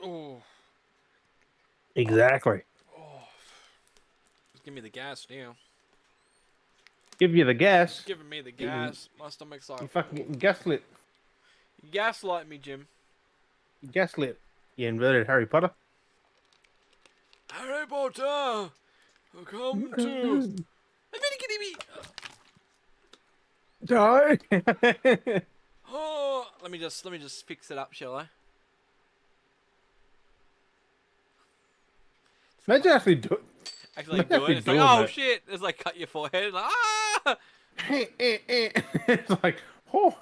Oh, Exactly. oh. Just give me the gas now. Give you the It's gas. giving me the You, gas. My stomach's like, you fucking oh. getting gaslit. You gaslight me, Jim. You gaslit. You inverted Harry Potter. Harry Potter, come to. Die. Oh, let me just fix it up, shall I? Imagine actually do. Actually Imagine do it. actually It's like, doing oh that. shit! It's like cut your forehead. Like, ah! It's like, oh,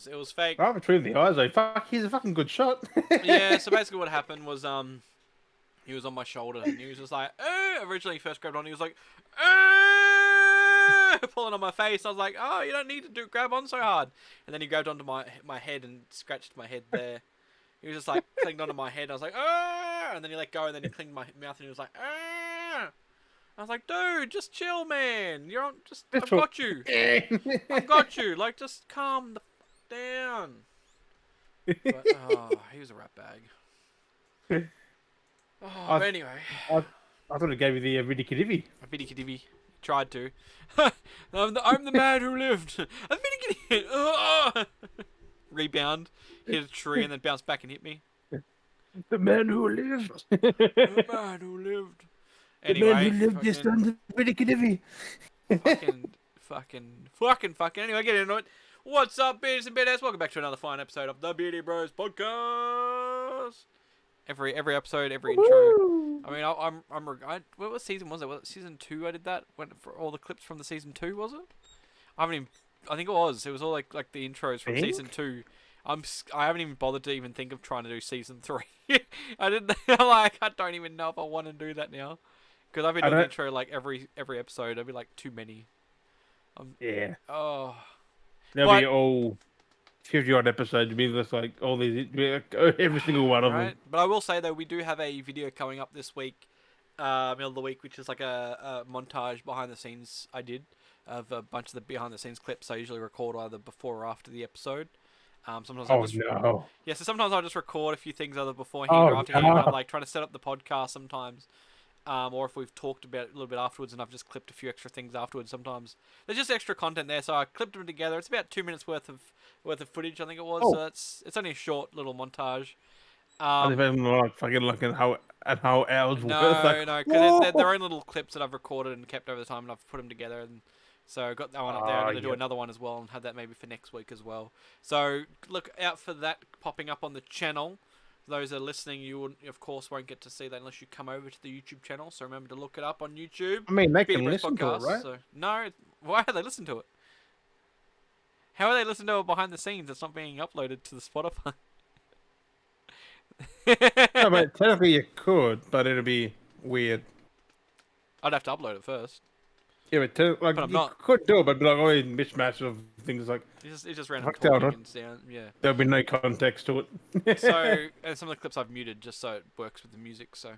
It was fake. right between the eyes. Like, fuck, he's a fucking good shot. Yeah. So basically, what happened was he was on my shoulder and he was just like, originally he first grabbed on. He was like, pulling on my face. I was like, oh, you don't need to grab on so hard. And then he grabbed onto my head and scratched my head there. He was just like clinged onto my head. I was like, and then he let go and then he clinged my mouth and he was like, I was like, dude, just chill, man. You're on, just, I've got you. I've got you. Like, just calm the fuck down. But, he was a rat bag. Oh, I, but anyway. I, I thought it gave you the Riddicky A bitty kitty tried to. I'm the man who lived. A bitty kitty. Rebound, hit a tree, and then bounce back and hit me. The man who lived. The man who lived. The man who Anyway, lived is on the Riddicky fucking. Anyway, get into it. What's up, beards and beardass? Welcome back to another fine episode of the Beardy Bros podcast. Every episode, every intro. I mean, what season was it? Was it season 2? I did that for all the clips from the season 2. Was it? I haven't even. I think it was. It was all like the intros from season 2. I haven't even bothered to even think of trying to do season 3. I didn't like. I don't even know if I want to do that now because I've been I doing the don't. intro like every episode. I'd be like too many. Yeah. Oh, There'll but be all 50 odd episodes. It'll be just like all these, every single one of them. right. But I will say though, we do have a video coming up this week, middle of the week, which is like a montage behind the scenes I did of a bunch of the behind the scenes clips. I usually record either before or after the episode. Sometimes I Oh just no. yeah. So sometimes I'll just record a few things either beforehand or Oh afterhand when I'm no. like trying to set up the podcast sometimes. Or if we've talked about it a little bit afterwards and I've just clipped a few extra things afterwards. Sometimes there's just extra content there, so I clipped them together. It's about 2 minutes worth of footage, I think it was. Oh, So it's only a short little montage. I think Um, I'm like fucking looking how hours worth. Like, no, because they're whoa. their own little clips that I've recorded and kept over the time, and I've put them together. And so I got that one up there. I'm Oh going to do yeah. another one as well and have that maybe for next week as well. So look out for that popping up on the channel. For those that are listening, of course, won't get to see that unless you come over to the YouTube channel. So remember to look it up on YouTube. I mean, they Beardy can Bros listen to it, Podcast. right? So no, why are they listening to it? How are they listening to it behind the scenes? It's not being uploaded to the Spotify. No, but technically you could, but it'd be weird. I'd have to upload it first, Yeah, but like but I'm you not. could do it, but like always mismatch of things like It's just random fuck that, talking huh? and sound. Yeah. There'll be no context to it. So, and some of the clips I've muted just so it works with the music. So,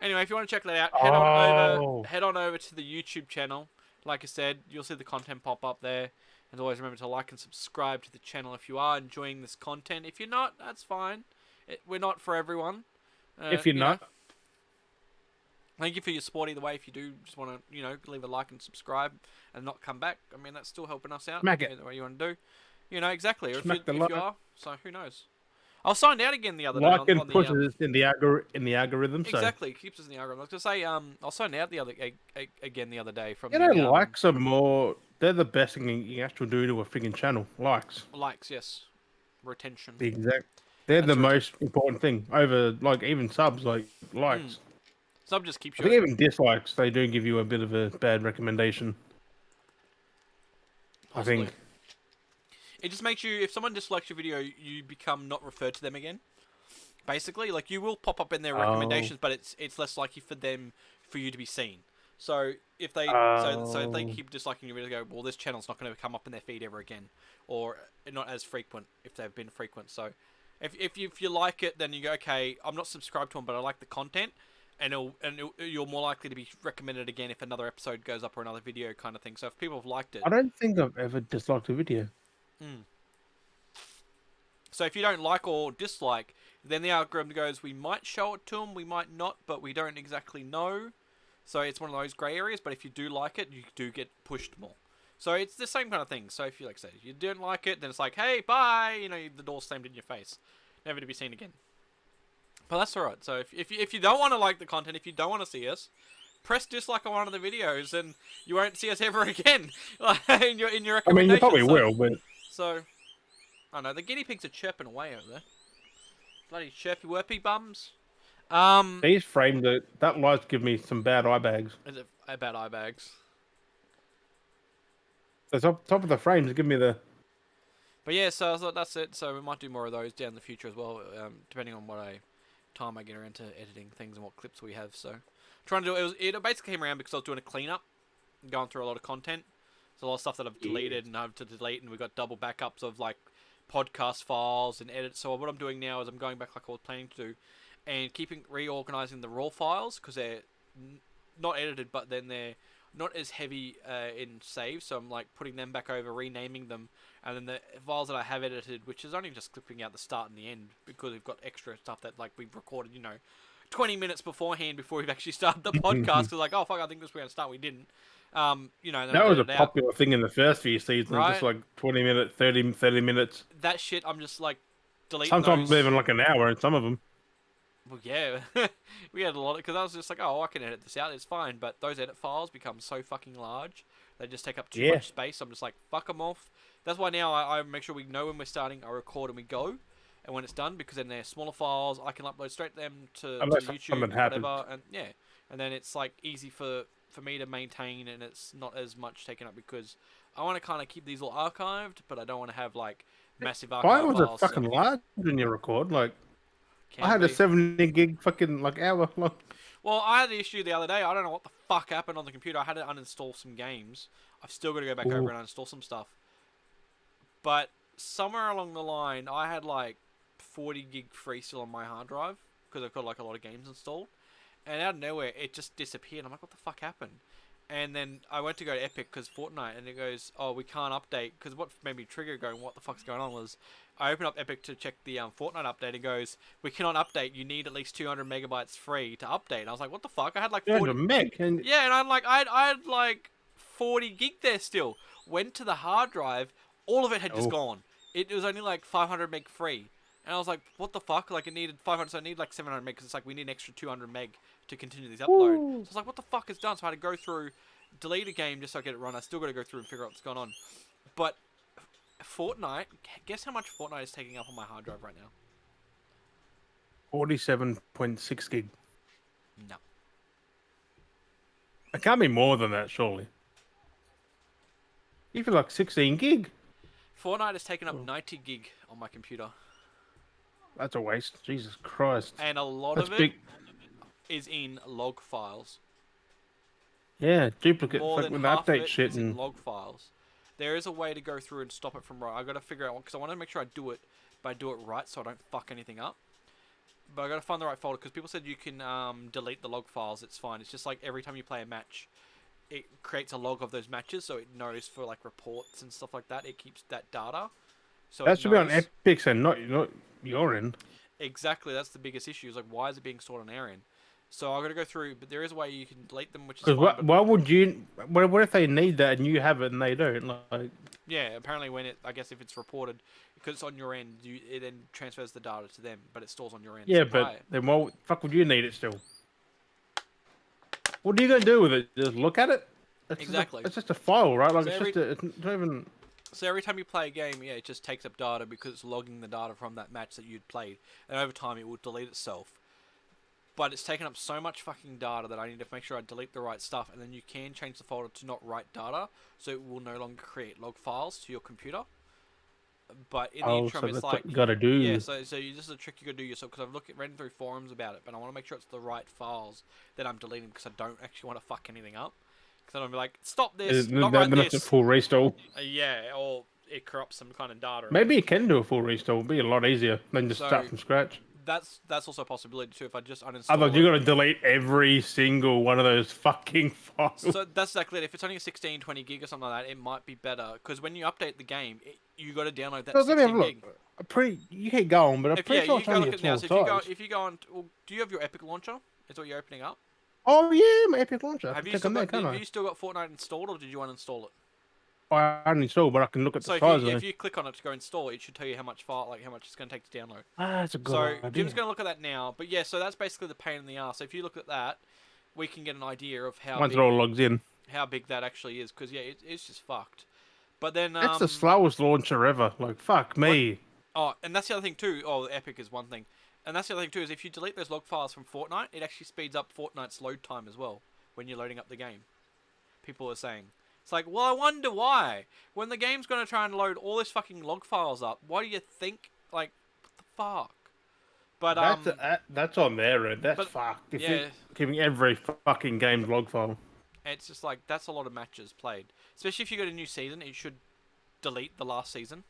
anyway, if you want to check that out, Oh, head on over to the YouTube channel. Like I said, you'll see the content pop up there. As always, remember to like and subscribe to the channel if you are enjoying this content. If you're not, that's fine. We're not for everyone. if you're You know, not, thank you for your support either way. If you do just want to, leave a like and subscribe and not come back, I mean, that's still helping us out. smack it, Either way you want to do. Exactly. Or smack the if you like, are, so who knows? I was signed out again the other day like on and the pushes us in the algorithm. So exactly it keeps us in the algorithm. I was gonna say I was signed out again the other day from you know, the likes are more. They're the best thing you can actually do to a freaking channel. Likes, likes. Yes, retention. the exact. They're That's the retention. most important thing over like even subs, like Mm. likes. Sub just keeps I you. think even dislikes they do give you a bit of a bad recommendation. I Possibly. think. It just makes you. If someone dislikes your video, you become not referred to them again. Basically, like you will pop up in their Oh. recommendations, but it's less likely for you to be seen. So if they Oh. keep disliking your video, go, well, this channel's not going to come up in their feed ever again, or not as frequent if they've been frequent. So if you like it, then you go, okay, I'm not subscribed to them, but I like the content, and you're more likely to be recommended again if another episode goes up or another video kind of thing. So if people have liked it, I don't think I've ever disliked a video. mm, So if you don't like or dislike, then the algorithm goes, we might show it to them, we might not, but we don't exactly know. So it's one of those grey areas. But if you do like it, you do get pushed more. So it's the same kind of thing. So if you say you don't like it, then it's like, hey, bye. The door slammed in your face, never to be seen again. But that's alright. So if you don't want to like the content, if you don't want to see us, press dislike on one of the videos, and you won't see us ever again. in your I mean, you recommendation. probably will, but So I don't know, the guinea pigs are chirping away over there. Bloody chirpy wurpy bums. these framed that lights give me some bad eye bags. Is it about eye bags? The top of the frames give me the. But yeah, so I thought that's it. So we might do more of those down in the future as well, depending on what time I get around to editing things and what clips we have. So trying to do it basically came around because I was doing a cleanup, going through a lot of content. There's a lot of stuff that I've deleted and I have to delete, and we've got double backups of like podcast files and edits. So what I'm doing now is I'm going back like I was planning to do, and reorganizing the raw files because they're not edited, but then they're not as heavy in saves. So I'm like putting them back over, renaming them, and then the files that I have edited, which is only just clipping out the start and the end because we've got extra stuff that like we've recorded, 20 minutes beforehand before we've actually started the podcast. Cause like, oh fuck, I think this was going to start. We didn't. That was a popular thing in the first few seasons, right? Just like 20 minutes, 30 minutes. That shit, I'm just like deleting. Sometimes those. even like an hour in some of them. Well, yeah, we had a lot because I was just like, oh, I can edit this out. It's fine, but those edit files become so fucking large. They just take up too much space. I'm just like, fuck them off. That's why now I make sure we know when we're starting. I record and we go, and when it's done, because then they're smaller files, I can upload straight them to YouTube or whatever, and yeah, and then it's like easy for me to maintain, and it's not as much taken up because I want to kind of keep these all archived, but I don't want to have like massive archive files. Why was it fucking large when you record? Like, I had a 70 gig fucking like hour long. Well, I had the issue the other day. I don't know what the fuck happened on the computer. I had to uninstall some games. I've still got to go back over and uninstall some stuff. But somewhere along the line, I had like 40 gig free still on my hard drive because I've got like a lot of games installed. And out of nowhere, it just disappeared. I'm like, what the fuck happened? And then I went to go to Epic because Fortnite, and it goes, oh, we can't update. Because what made me trigger going, what the fuck's going on was I opened up Epic to check the Fortnite update. It goes, we cannot update. You need at least 200 megabytes free to update. And I was like, what the fuck? I had like 40 meg. Yeah, and I had like 40 gig there still. Went to the hard drive, all of it had just gone. It was only like 500 meg free. And I was like, what the fuck? Like, it needed 500, so I need like 700 meg, because it's like, we need an extra 200 meg to continue this upload. So I was like, what the fuck is done? So I had to go through, delete a game just so I get it run. I still got to go through and figure out what's going on. But Fortnite, guess how much Fortnite is taking up on my hard drive right now? 47.6 gig. No. It can't be more than that, surely. You feel like 16 gig. Fortnite has taken up 90 gig on my computer. That's a waste. Jesus Christ. And a lot of it is in log files. Yeah, duplicate. More like than with half update of it shit is and in log files. There is a way to go through and stop it from right. I got to figure out, because I want to make sure I do it, but I do it right so I don't fuck anything up. But I got to find the right folder, because people said you can delete the log files. It's fine. It's just like every time you play a match, it creates a log of those matches, so it knows for like reports and stuff like that. It keeps that data. So that should be on Epic's and not your end. Exactly, that's the biggest issue. Is like, why is it being stored on our end? So I got to go through, but there is a way you can delete them, which is fine. Why would you? What if they need that and you have it and they don't? Like, yeah, apparently I guess if it's reported, because it's on your end, it then transfers the data to them, but it stores on your end. Yeah, so but then why fuck would you need it still? What are you gonna do with it? Just look at it? Exactly. It's just a file, right? Like, So it's not even. So every time you play a game, yeah, it just takes up data because it's logging the data from that match that you'd played, and over time it will delete itself. But it's taken up so much fucking data that I need to make sure I delete the right stuff, and then you can change the folder to not write data, so it will no longer create log files to your computer. But in the interim, it's like, you gotta do. Yeah, so this is a trick you gotta do yourself, because I've read through forums about it, but I want to make sure it's the right files that I'm deleting, because I don't actually want to fuck anything up. Because I don't be like, stop this, not write this. It's a full restore. Yeah, or it corrupts some kind of data. Maybe you can do a full restore. It'll be a lot easier than just start from scratch. That's also a possibility too. If I just Otherwise, uninstall you it. got to delete every single one of those fucking files. So that's exactly it. If it's only a 16, 20 gig or something like that, it might be better. Because when you update the game, you got to download that So let me have a 16 look. gig. You keep going, but I'm If pretty sure you it's go only look a at it now. small So size. if you go on, well, do you have your Epic launcher? Is what you're opening up? Oh yeah, my Epic Launcher. I Have can you click still on there, got can't have I? you still got Fortnite installed, or did you uninstall it? I uninstalled, but I can look at the So size of if it. you click on it to go install it, it should tell you how much how much it's going to take to download. Ah, that's a good So Jim's idea. going to look at that now. But yeah, so that's basically the pain in the ass. So if you look at that, we can get an idea of Once it all logs in. how big that actually is. Because yeah, it's just fucked. But then That's the slowest launcher ever. Like, fuck what? me. Oh, and that's the other thing too. Oh, Epic is one thing, and that's the other thing too. Is if you delete those log files from Fortnite, it actually speeds up Fortnite's load time as well when you're loading up the game. People are saying it's like, well, I wonder why. When the game's gonna try and load all this fucking log files up, why do you think like what the fuck? But That's on their end. That's but fucked. If you're yeah, keeping every fucking game's log file. it's just like that's a lot of matches played. Especially if you got a new season, it should delete the last season.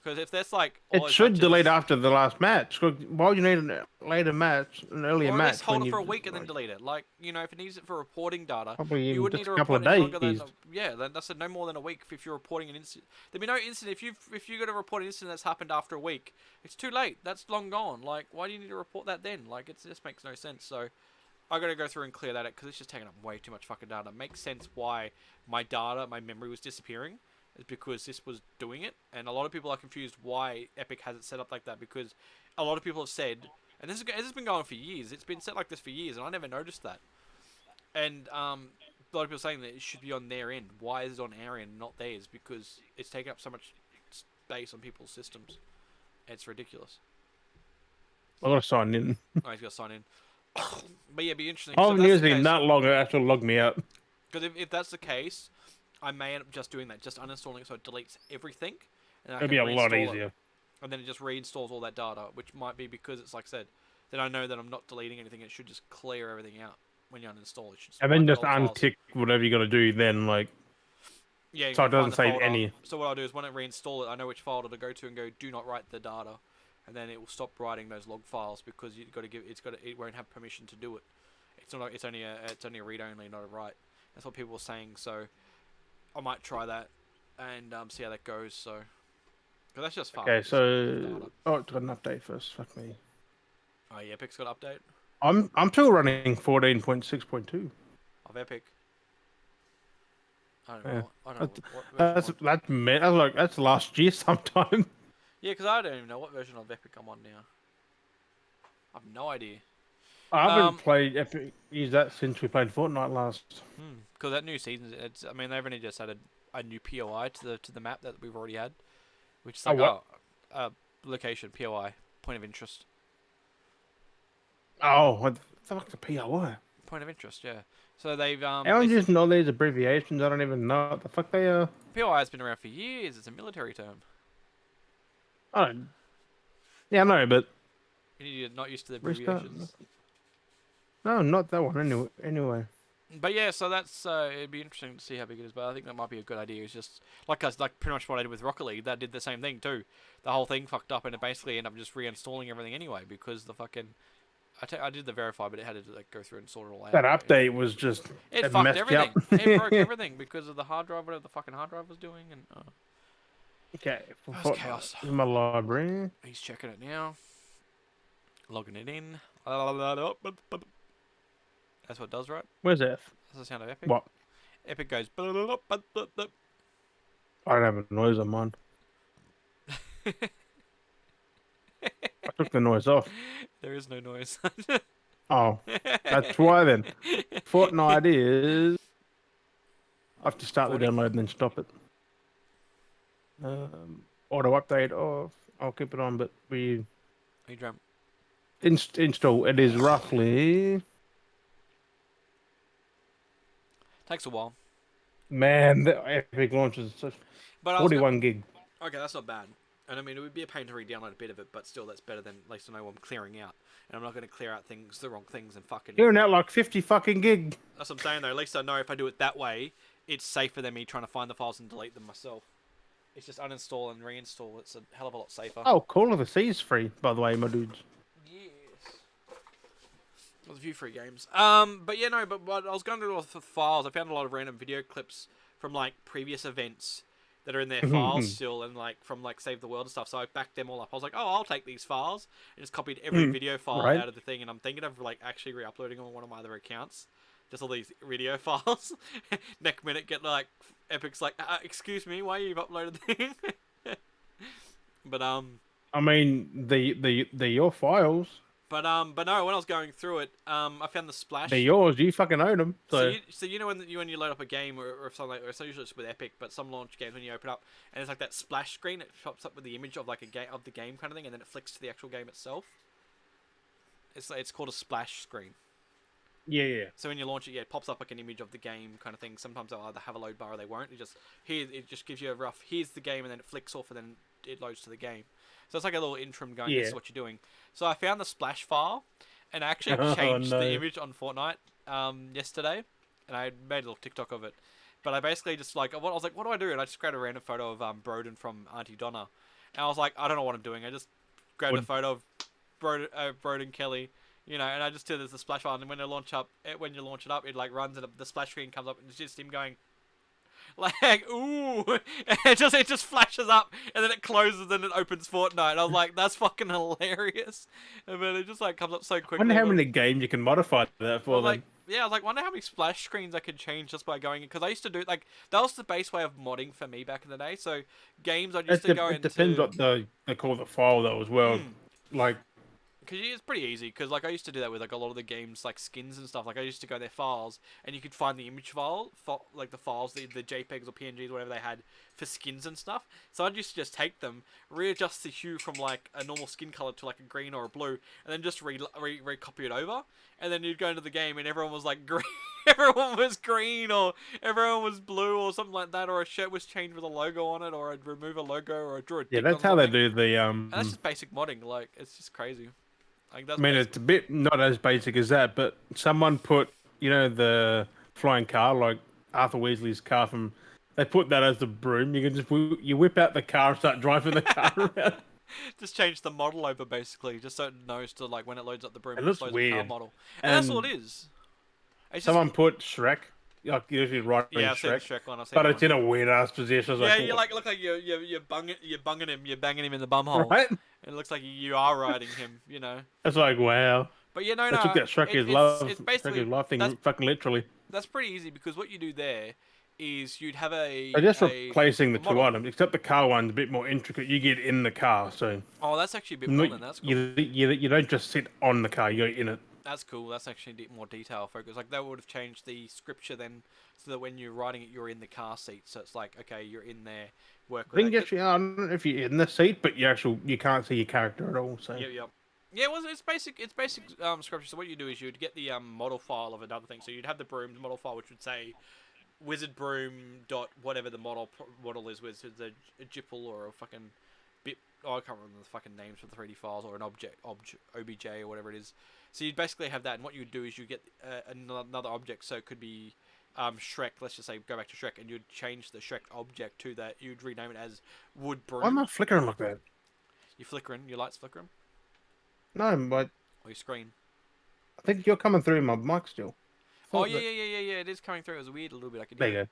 Because if there's like all It those should delete matches, after the last match. Why would you need a later match, an earlier or at least match hold when it for you a week and then like delete it. Like, you know, if it needs it for reporting data, probably you in wouldn't need just to a couple report of any longer than days? yeah. That's no more than a week if you're reporting an incident. There'd be no incident if you got to report an incident that's happened after a week. It's too late. That's long gone. Like, why do you need to report that then? Like, it just makes no sense. So, I got to go through and clear that out because it's just taking up way too much fucking data. It makes sense why my data, my memory was disappearing. Is because this was doing it, and a lot of people are confused why Epic has it set up like that. Because a lot of people have said, and this has been going for years. It's been set like this for years, and I never noticed that. And a lot of people saying that it should be on their end. Why is it on our end, not theirs? Because it's taking up so much space on people's systems. It's ridiculous. I gotta sign in. Oh, he's got to sign in. But yeah, it'd be interesting. I So if haven't that's used the it in case, that long. It actually logged me out. because if that's the case, I may end up just doing that, just uninstalling it so it deletes everything, and I It'd can be a lot reinstall it. easier. And then it just reinstalls all that data, which might be because it's like I said. Then I know that I'm not deleting anything. It should just clear everything out when you uninstall. It should just And wipe then out just all the files. untick whatever you gotta do. Then like, Yeah, you so it gotta find doesn't the save folder. any. So what I'll do is when I reinstall it, I know which folder to go to and go. Do not write the data, and then it will stop writing those log files because you've got to give. It won't have permission to do it. It's not. It's only a read only, not a write. That's what people were saying. So I might try that and see how that goes. So because that's just fun. Okay, Just getting so data. oh, it's got an update first. Fuck me. Oh yeah, Epic's got update I'm still running 14.6.2. of Epic. I don't Yeah, know. I don't know that's what version that's I'm on. that's like that's last year sometime. Yeah, because I don't even know what version of Epic I'm on now. I have no idea. I haven't played Epic. Used that since we played Fortnite last. Because that new season, I mean, they've only just added a new POI to the map that we've already had, which is Oh like what? location POI, point of interest. Oh, what the fuck's a POI? Point of interest, yeah. So they've I'm just know these abbreviations. I don't even know what the fuck they are. POI has been around for years. It's a military term. I don't. Yeah, I know, but You're not used to the restart. abbreviations. No, not that one. Anyway. But yeah, so that's it'd be interesting to see how big it is. But I think that might be a good idea. It's just like us, like pretty much what I did with Rocket League. That did the same thing too. The whole thing fucked up, and it basically ended up just reinstalling everything anyway because the fucking I did the verify, but it had to like go through and sort it all out. That update was just It it fucked messed you everything. up. It broke everything because of the hard drive, whatever the fucking hard drive was doing, and Okay, that's chaos. in my library. He's checking it now, logging it in. That's what it does, right? Where's that? That's the sound of Epic. What? Epic goes. I don't have a noise on mine. I took the noise off. There is no noise. Oh, that's why then. Fortnite is. I have to start the 40. download and then stop it. Auto update off. I'll keep it on, but we You drum. install. It is roughly. Takes a while. Man, the Epic launch is such But 41 gig. okay, that's not bad. And I mean, it would be a pain to re-download a bit of it, but still, that's better than at least I know I'm clearing out. And I'm not going to clear out the wrong things, and fucking. You're out like 50 fucking gig. That's what I'm saying though. At least I know if I do it that way, it's safer than me trying to find the files and delete them myself. It's just uninstall and reinstall. It's a hell of a lot safer. Oh, Call of the Sea's free, by the way, my dudes. Yeah. There's a few free games. But yeah, no, but I was going through all the files. I found a lot of random video clips from like previous events that are in their files still, and like from like Save the World and stuff. So I backed them all up. I was like, oh, I'll take these files and just copied every video file Right. out of the thing. And I'm thinking of like actually re-uploading on one of my other accounts, just all these video files. Next minute, get like Epic's like, excuse me, why you've uploaded the thing? But I mean, they're your files. But no, when I was going through it, I found the They're splash. yours. You fucking own them. So So you know when you load up a game or something, like, or it's usually just with Epic, but some launch games when you open up and it's like that splash screen, it pops up with the image of like a game of the game kind of thing, and then it flicks to the actual game itself. It's called a splash screen. yeah. So when you launch it, yeah, it pops up like an image of the game kind of thing. Sometimes they'll either have a load bar or they won't. It just gives you a rough, here's the game, and then it flicks off and then it loads to the game. So it's like a little interim going, this is what you're doing. So I found the splash file, and I actually changed the image on Fortnite yesterday, and I made a little TikTok of it. But I basically just like, I was like, what do I do? And I just grabbed a random photo of Broden from Auntie Donna, and I was like, I don't know what I'm doing. I just grabbed a photo of Broden Kelly, you know, and I just did the splash file. And when you launch it up, it like runs and the splash screen comes up, and it's just him going. Like, ooh, it just flashes up and then it closes and it opens Fortnite. I was like, that's fucking hilarious. And then it just like comes up so quickly. I wonder how many games you can modify that for. Like, yeah, I was like, wonder how many splash screens I could change just by going in, because I used to do like that was the base way of modding for me back in the day. So games I used to go into. It depends what they call the file though as well. Like. Because it's pretty easy, because like I used to do that with like a lot of the games, like skins and stuff. Like I used to go in their files, and you could find the image file, like the files, the JPEGs or PNGs, whatever they had for skins and stuff. So I'd used to just take them, readjust the hue from like a normal skin color to like a green or a blue, and then just copy it over. And then you'd go into the game, and everyone was like green, everyone was green, or everyone was blue, or something like that, or a shirt was changed with a logo on it, or I'd remove a logo, or I'd draw a dick. Yeah, that's how they do the And that's just basic modding. Like it's just crazy. Like, I mean, it's a bit not as basic as that, but someone put, the flying car, like Arthur Weasley's car from. They put that as the broom. You can just you whip out the car and start driving the car around. Just change the model over, basically, just so it knows to like when it loads up the broom. It looks loads weird. The car model, and that's all it is. Someone put Shrek, like usually right in I've seen the Shrek, Shrek one. but it's in a weird ass position. Yeah, you look like you're banging him in the bumhole. Right? It looks like you are riding him, you know. It's like, wow. But yeah, no. They took that Shrek's life thing fucking literally. That's pretty easy, because what you do there is you'd have a. They're just replacing the two model. items, except the car one's a bit more intricate. You get in the car, so. Oh, that's actually a bit more than that's cool. You don't just sit on the car, you go in it. That's cool. That's actually more detail focus. Like, that would have changed the scripture then, so that when you're riding it, you're in the car seat. So it's like, okay, you're in there. Work. I think actually, I don't know if you're in the seat, but you can't see your character at all. So. Yep. Yeah, well, it's basic. It's basic scripture. So what you do is you'd get the model file of another thing. So you'd have the broom's model file, which would say wizard broom dot whatever the model is with the a Jipple or a fucking bit. Oh, I can't remember the fucking names for the 3D files, or an obj or whatever it is. So you'd basically have that, and what you'd do is you get another object. So it could be Shrek. Let's just say go back to Shrek, and you'd change the Shrek object to that. You'd rename it as wood broom. Why am I flickering like that? You flickering? Your lights flickering? No, but or your screen? I think you're coming through my mic still. Oh yeah. It is coming through. It was weird a little bit. I could hear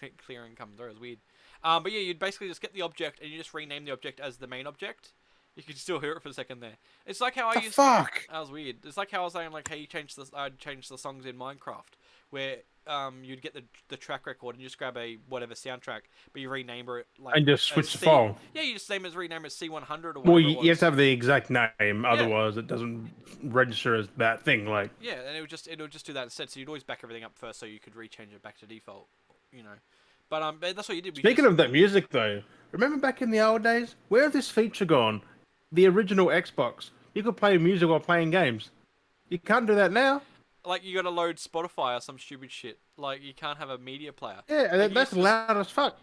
it clearing coming through. It was weird. But yeah, you'd basically just get the object and you just rename the object as the main object. You could still hear it for a second there. It's like how I used. Fuck. That was weird. It's like how I was saying, like, hey, you change this. I'd change the songs in Minecraft, where you'd get the track record and you just grab a whatever soundtrack, but you rename it like and just switch the file. Yeah, you just rename it C100 or whatever. Well, you have to have the exact name, otherwise it doesn't register as that thing. Like. Yeah, and it would just do that instead. So you'd always back everything up first, so you could rechange it back to default. You know. But that's what you did. Speaking of that music, though, remember back in the old days, where has this feature gone? The original Xbox, you could play music while playing games. You can't do that now. Like, you gotta load Spotify or some stupid shit. Like, you can't have a media player. Yeah, like, that's loud as fuck.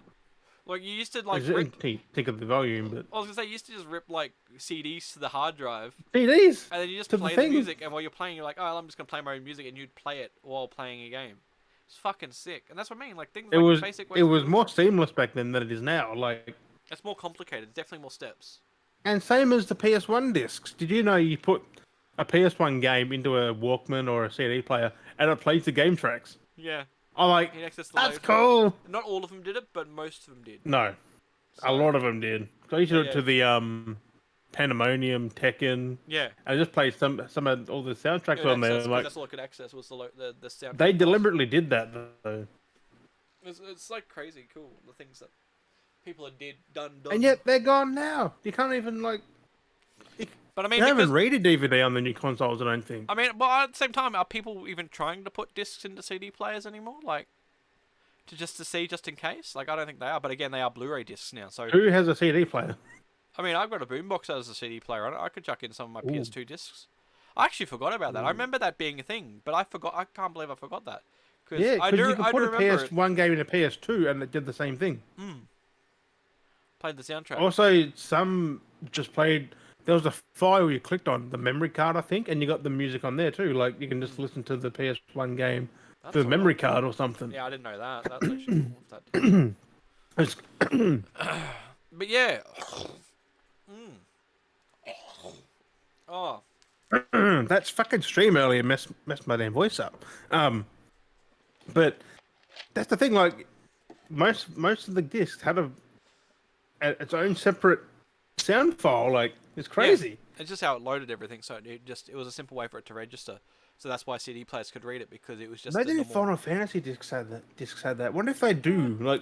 Like, you used to like think of the volume, but I was gonna say you used to just rip like CDs to the hard drive. CDs. And then you just play the music, and while you're playing, you're like, oh, I'm just gonna play my own music, and you'd play it while playing a game. It's fucking sick, and that's what I mean. Like, things. It was basic it was more seamless back then than it is now. Like, it's more complicated. Definitely more steps. And same as the PS1 discs. Did you know you put a PS1 game into a Walkman or a CD player, and it plays the game tracks. Yeah, I'm like, you can access the that's live tracks. cool. Not all of them did it, but most of them did. No, a So, lot of them did. So I used so to do it yeah, to the Pandemonium, Tekken, yeah. and I just played some of all the soundtracks Good on there. access because Like that's all I could access was the they soundtrack files. deliberately did that though, It's like crazy cool the things that people have done. and yet they're gone now. You can't even like. But I You mean, don't because even read a DVD on the new consoles. I don't think. I mean, but at the same time, are people even trying to put discs into CD players anymore? Like to see just in case? Like I don't think they are. But again, they are Blu-ray discs now. So Who has a CD player? I mean, I've got a boombox as a CD player on it. I could chuck in some of my Ooh. PS2 discs. I actually forgot about that. I Ooh. remember that being a thing, but I forgot. I can't believe I forgot that. Yeah, I because do. you can I do put a remember it. PS1 game in a PS2 and it did the same thing. Played the soundtrack. Also, some just played. There was a file you clicked on the memory card, I think, and you got the music on there too. Like you can just listen to the PS1 game That's through the memory alright. card or something. Yeah, I didn't know that. That's actually cool. If that did. It's- But yeah. Oh, That's fucking stream earlier messed my damn voice up. But that's the thing. Like most of the discs had its own separate sound file. Like it's crazy. yeah. It's just how it loaded everything. So it was a simple way for it to register. So that's why CD players could read it because it was just a Imagine if normal. Final Fantasy discs had that. Discs had that. What if they do? Like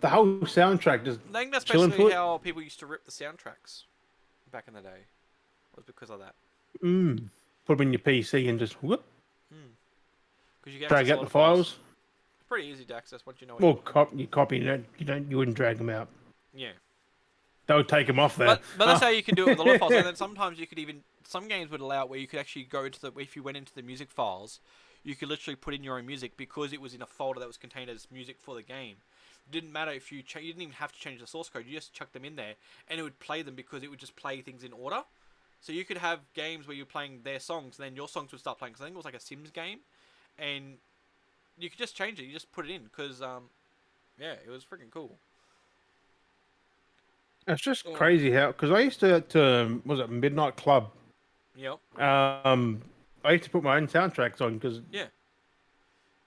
the whole soundtrack just I think that's chilling basically to it. how people used to rip the soundtracks back in the day. Was because of that. Put them in your PC and just whoop, Because you can drag access a out lot the of files. files. It's pretty easy to access once you know. Well, you copy. You wouldn't drag them out. Yeah. That would take them off there. But that's how you can do it with a lot of files. And then sometimes you could even some games would allow it where you could actually go into the if you went into the music files, you could literally put in your own music because it was in a folder that was contained as music for the game. It didn't matter if you you didn't even have to change the source code. You just chuck them in there, and it would play them because it would just play things in order. So you could have games where you're playing their songs, and then your songs would start playing. Because I think it was like a Sims game, and you could just change it. You just put it in because yeah, it was freaking cool. It's just crazy how because I used to was it Midnight Club. Yep. I used to put my own soundtracks on because Yeah.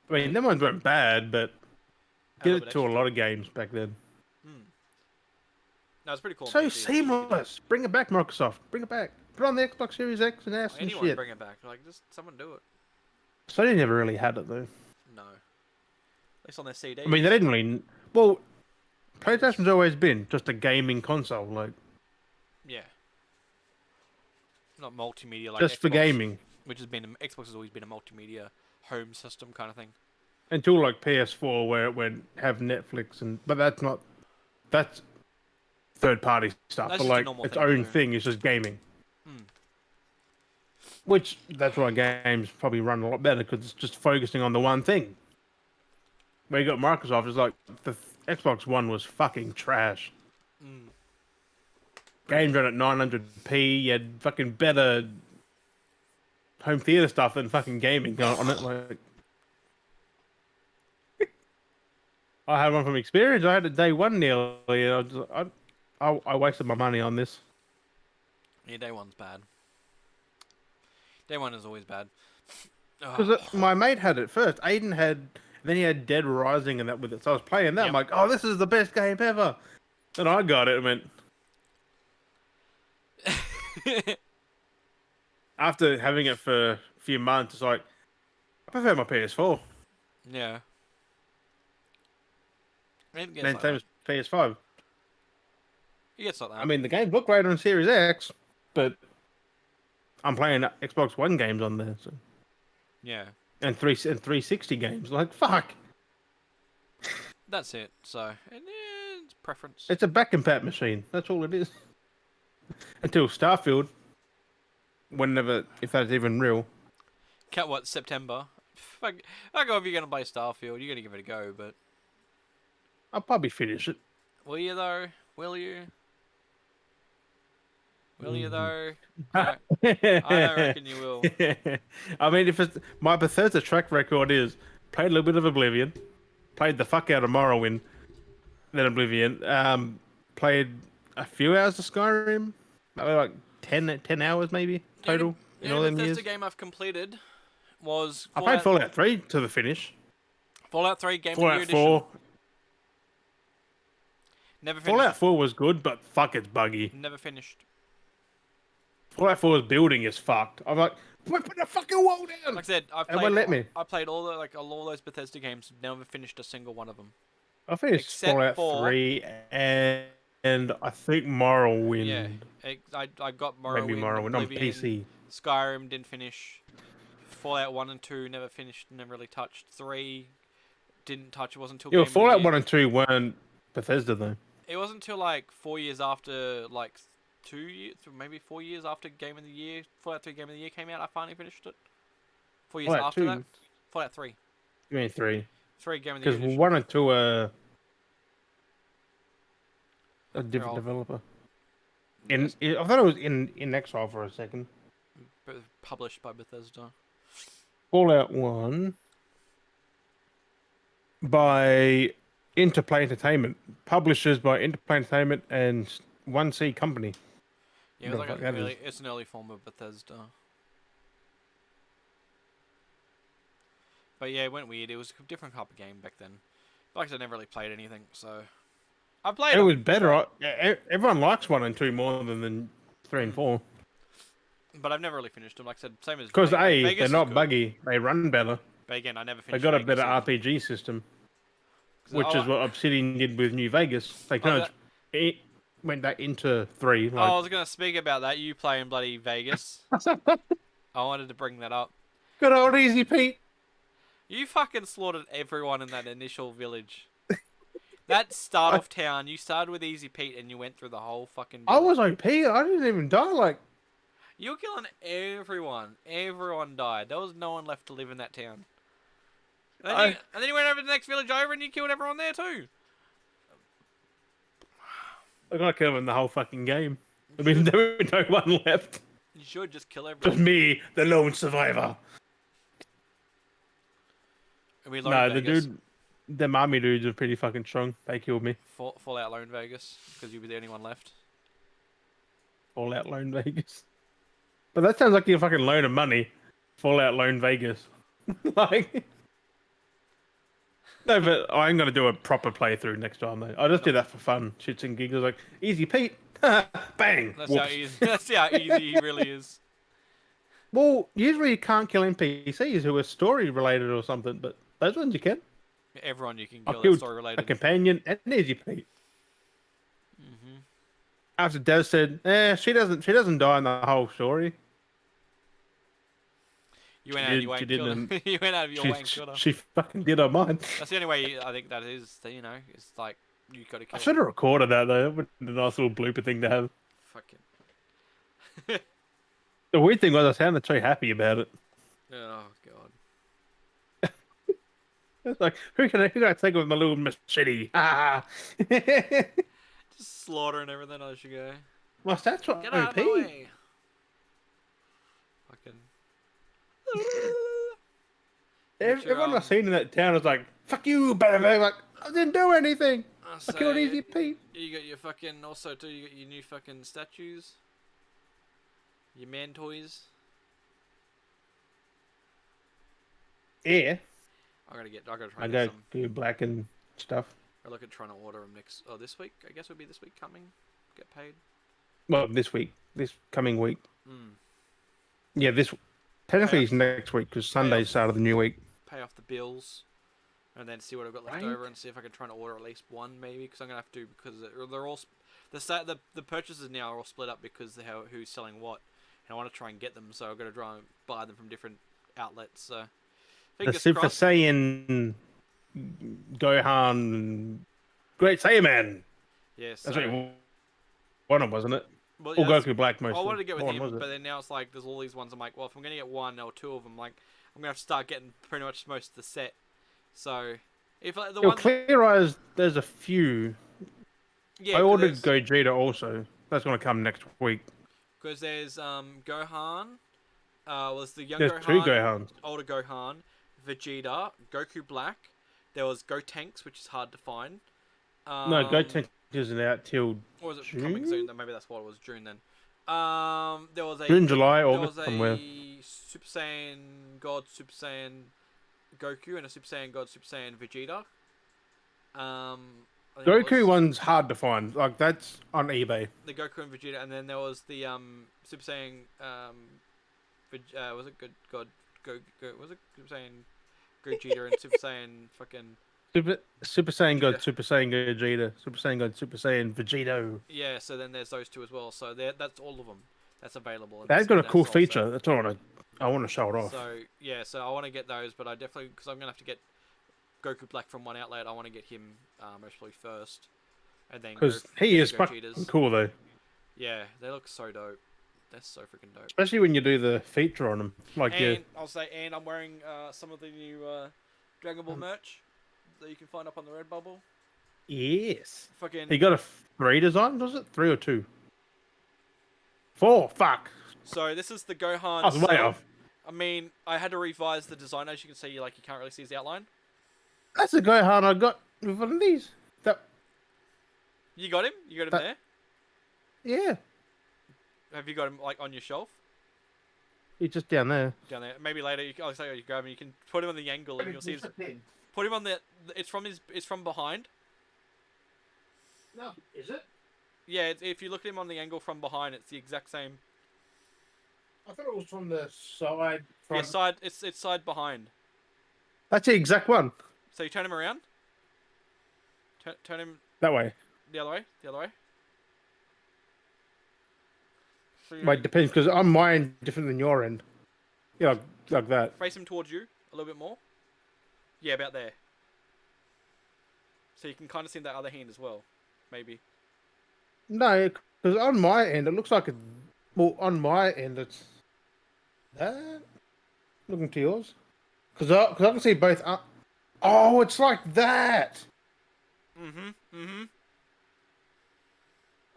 I mean them ones weren't bad, but A did little it bit to a extra. lot of games back then. No, it's pretty cool. on So PC. seamless. Bring it back, Microsoft. Bring it back. Put it on the Xbox Series X and S and Anyone shit. bring it back. Like, just someone do it. Sony never really had it though. No. At least on their CD. I mean, they didn't really. Well, PlayStation's always been just a gaming console, like Yeah. Not multimedia like just Xbox, for gaming. which has been Xbox has always been a multimedia home system kind of thing. Until like PS4, where it went have Netflix and but that's third party stuff. That's But just a like normal its thing to own do. thing is just gaming. Which that's why games probably run a lot better because it's just focusing on the one thing. Where you got Microsoft, it's like the Xbox One was fucking trash. Games run at 900p. You had fucking better home theater stuff than fucking gaming on it. Like, I had one from experience. I had a day one nearly. And I wasted my money on this. Yeah, day one's bad. Day one is always bad. Because my mate had it first. Aiden had, then he had Dead Rising and that with it. So I was playing that. Yep. I'm like, oh, this is the best game ever. Then I got it and went. After having it for a few months, it's like, I prefer my PS4. Yeah. It gets Then like same that. as PS5. It gets like that. I mean, the games look great on Series X, but I'm playing Xbox One games on there, so. Yeah. And 360 games. Like, fuck. That's it. So, and it's preference. It's a back and pat machine. That's all it is. Until Starfield, whenever, if that's even real. Cat what? September. Fuck. I go if you're gonna play Starfield, you're gonna give it a go, but I'll probably finish it. will you though? Will you? Will you though? I don't reckon you will. I mean, if it's my Bethesda track record is played a little bit of Oblivion, played the fuck out of Morrowind, then Oblivion, played a few hours of Skyrim, maybe like 10 hours maybe total. in The all only them Bethesda years. game I've completed was I played Fallout 3 to the finish. Fallout 3 Game of the Year Fallout Edition. 4. Never Fallout finished. 4 was good, but fuck, it's buggy. Never finished. Fallout 4's building is fucked. I'm like, put the fucking wall down! Like I said, It won't let me. I played all those Bethesda games. Never finished a single one of them, I finished except Fallout for 3 and I think yeah. Morrowind. I got Maybe Morrowind, Morrowind on Oblivion, PC. Skyrim didn't finish. Fallout 1 and 2 never finished. Never really touched. 3 didn't touch. It wasn't until Yeah, well, Game of the Fallout Year. 1 and 2 weren't Bethesda though. It wasn't until like 4 years after, like 2 years, maybe 4 years after Game of the Year, Fallout 3 Game of the Year came out, I finally finished it. 4 years Fallout after 2? that, Fallout 3. I mean 3. 3 Game of the Year Because edition. 1 and 2 are a They're different all- developer. yes, I thought it was in Exile for a second. published by Bethesda. Fallout 1 by Interplay Entertainment. Publishers by Interplay Entertainment and 1C Company. Yeah, it was What the like fuck that is. it's an early form of Bethesda. But yeah, it went weird. It was a different type of game back then. But like I said, I never really played anything, so I played It them. was better. Everyone likes 1 and 2 more than 3 and 4. But I've never really finished them. Like I said, same as Because A, Vegas they're is not good. buggy. They run better. But again, I never They finished. got a Vegas better either. RPG system, 'Cause which is what Obsidian did with New Vegas. They kind of it went that into 3. I Like, was gonna speak about that. You playing bloody Vegas. I wanted to bring that up. good old Easy Pete. You fucking slaughtered everyone in that initial village. That start off town, you started with Easy Pete and you went through the whole fucking I village. was OP. I didn't even die. Like, You were killing everyone. Everyone died. There was no one left to live in that town. And then you went over to the next village over and you killed everyone there too. I got to kill him the whole fucking game. I mean, there was no one left. You should just kill Just everyone. me, the lone survivor. And we No, learned the Vegas. dude, them army dudes are pretty fucking strong. They killed me. Fallout Lone Vegas because you were the only one left. Fallout Lone Vegas. But that sounds like you're fucking loan of money. Fallout Lone Vegas. Like, no, but I ain't gonna do a proper playthrough next time, though. I'll just do that for fun, shits and giggles. Like, easy Pete, bang. That's Whoops. how easy. That's how easy he really is. Well, usually you can't kill NPCs who are story related or something, but those ones you can. Everyone you can I kill that's killed story a related. companion and easy Pete. Mm-hmm. After Dev said, she doesn't die in the whole story. You went out of your way she and killed didn't. him. You went out of your way and killed her. She fucking did on mine. That's the only way I think that is. You know, it's like you got to kill. I should have recorded that though. It would be a nice little blooper thing to have. Fucking. The weird thing was I sounded so happy about it. Oh god. It's like, who can I take with my little machete? Ah. Just slaughtering everything as you go. My stats were Get out OP. of the way. Fucking. Everyone I've seen in that town was like, fuck you, baby. Like, I didn't do anything. I killed Easy Pete. You got your fucking. Also, too, you got your new fucking statues. Your man toys. Yeah. I gotta try I and go get some. do black and stuff. I look at trying to order them this week. I guess would be this week coming. Get paid. Well, this week. This coming week. Mm. Yeah, technically Pay it's next week because Sunday's start of the new week. Pay off the bills, and then see what I've got left Right. over, and see if I can try to order at least one, maybe, because I'm gonna have to, because they're all the purchases now are all split up because of who's selling what, and I want to try and get them, so I've got to try and buy them from different outlets. So The fingers Super crossed. Saiyan Gohan Great Saiyaman. Yes. That's what you wanted, wasn't it? Well, Or that's- Goku Black mostly. I wanted to go with What him, was it? but then now it's like there's all these ones. I'm like, well, if I'm gonna get one or two of them, like I'm gonna have to start getting pretty much most of the set. So if the Yo, one, Clear Eyes, there's a few. yeah, I ordered Gogeta also. That's going to come next week. because there's Gohan. Was the young There's Gohan, two Gohans. older Gohan, Vegeta, Goku Black. There was Gotenks, which is hard to find. No, Gotenks isn't out till Or was it June? coming soon? Maybe that's what it was, June then. There was June, a July, there August, was somewhere. a Super Saiyan God, Super Saiyan Goku, and a Super Saiyan God, Super Saiyan Vegeta. I think it Goku was one's hard to find. Like that's on eBay. the Goku and Vegeta, and then there was the Super Saiyan was it good God was it Super Saiyan Gogeta and Super Saiyan fucking Super Saiyan Vegeta? God, Super Saiyan Gogeta, Super Saiyan God, Super Saiyan Vegito. Yeah, so then there's those two as well. So that's all of them that's available in They've this got in a that cool soul set. feature. That's what I want to show it off. So yeah, so I want to get those, but I definitely because I'm gonna have to get Goku Black from one outlet. I want to get him most probably first, and then Because he get is the fucking Gogetas. cool though. Yeah, they look so dope. That's so freaking dope. Especially when you do the feature on them. Like yeah. And I'll say, and I'm wearing some of the new Dragon Ball merch that you can find up on the Redbubble. Yes. Fucking. He got a 3 design, was it? 3 or 2? 4. Fuck. So this is the I Gohan was way Cell. off. I mean, I had to revise the design. As you can see, you can't really see his outline. That's a Gohan I got with one of these. That You got him. You got him that there. yeah. Have you got him on your shelf He's just down there. down there? Maybe later. I'll say you grab him. You can put him on the angle, and you'll see. Put him on the. It's from his. It's from behind. No, is it? Yeah. If you look at him on the angle from behind, it's the exact same. I thought it was from the side. Yeah, side. It's side behind. That's the exact one. So you turn him around. Turn him That way. the other way. The other way. So Wait, depends because on my end different than your end. Yeah, like that. face him towards you a little bit more. Yeah, about there. So you can kind of see that other hand as well, maybe. No, because on my end it looks like well, on my end it's that. Looking to yours, because I can see both. Oh, it's like that.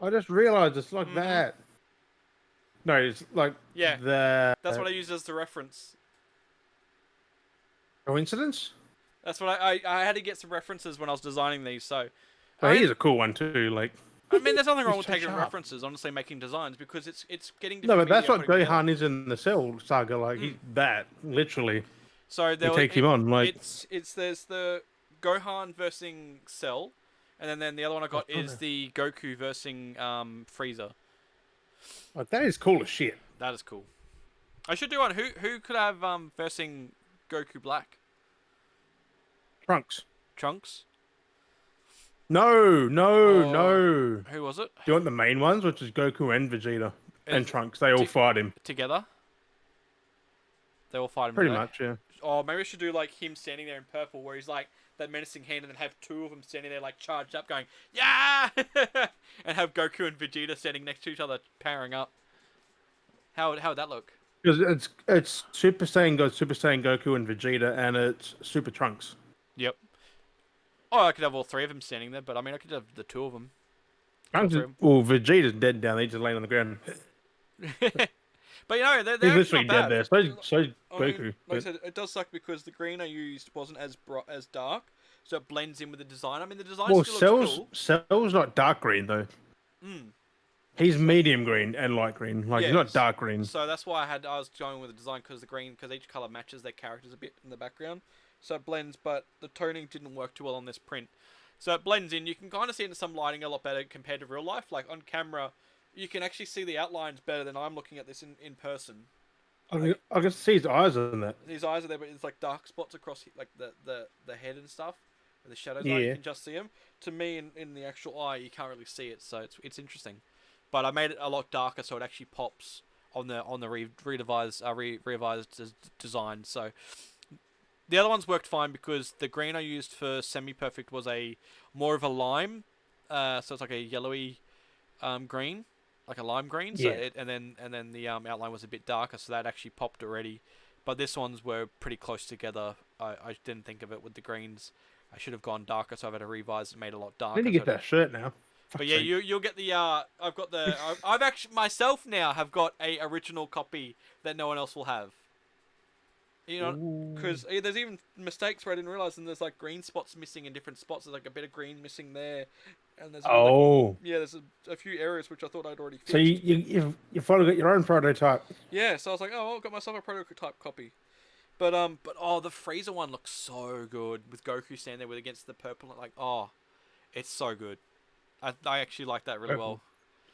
I just realised it's like that. No, it's like Yeah. the That's what I used as the reference. coincidence. That's what I had to get some references when I was designing these. So, Well, I he mean, is a cool one too. Like, there's nothing wrong he's with so taking sharp. references. Honestly, making designs because it's getting No, different. but that's media what putting together. Gohan is in the Cell saga. Like, he's that literally. So He takes him on. Like, it's there's the Gohan versus Cell, and then the other one I got is the Goku versus Frieza. like that is cool as shit. That is cool. I should do one. Who could have versus Goku Black? Trunks. Or No. who was it? Do you want the main ones, which is Goku and Vegeta and Trunks? They all fight him. Together. They all fight him. Pretty much, yeah. Oh, maybe I should do like him standing there in purple, where he's like that menacing hand, and then have two of them standing there like charged up, going yeah, and have Goku and Vegeta standing next to each other, powering up. How would that look? Because it's Super Saiyan God, Super Saiyan Goku, and Vegeta, and it's Super Trunks. Yep. Oh, I could have all three of them standing there, but I mean, I could have the two of them. Well, Vegeta's dead down there. He's just laying on the ground. But you know, they're He's actually literally not dead bad. there. So I Goku. mean, like I said, it does suck because the green I used wasn't as dark, so it blends in with the design. I mean, the design still looks cool. Cell's not dark green though. He's medium green and light green. Like he's not dark green. So that's why I was going with the design because each color matches their characters a bit in the background, so it blends. But the toning didn't work too well on this print, so it blends in. You can kind of see it in some lighting a lot better compared to real life. Like on camera, you can actually see the outlines better than I'm looking at this in person. I can see his eyes on that. His eyes are there, but it's like dark spots across like the head and stuff. Where the shadows are, Yeah. you can just see them. To me, in the actual eye, you can't really see it, so it's interesting. But I made it a lot darker, so it actually pops on the revised design. So the other ones worked fine because the green I used for semi-perfect was a more of a lime, so it's like a yellowy green, like a lime green. So Yeah. and then the outline was a bit darker, so that actually popped already. But this ones were pretty close together. I didn't think of it with the greens. I should have gone darker, so I've had to revise and made it a lot darker. I need to get that shirt now. But yeah, you'll get the I've got the I've actually myself now have got a original copy that no one else will have. You know, because there's even mistakes where I didn't realize, and there's like green spots missing in different spots. There's like a bit of green missing there, and there's another. Oh, Yeah, there's a few areas which I thought I'd already so fixed. you finally got your own prototype. Yeah, so I was like, oh, I got myself a prototype copy. But oh, the Frieza one looks so good with Goku standing there with against the purple. Like, oh, it's so good. I actually like that really Purple.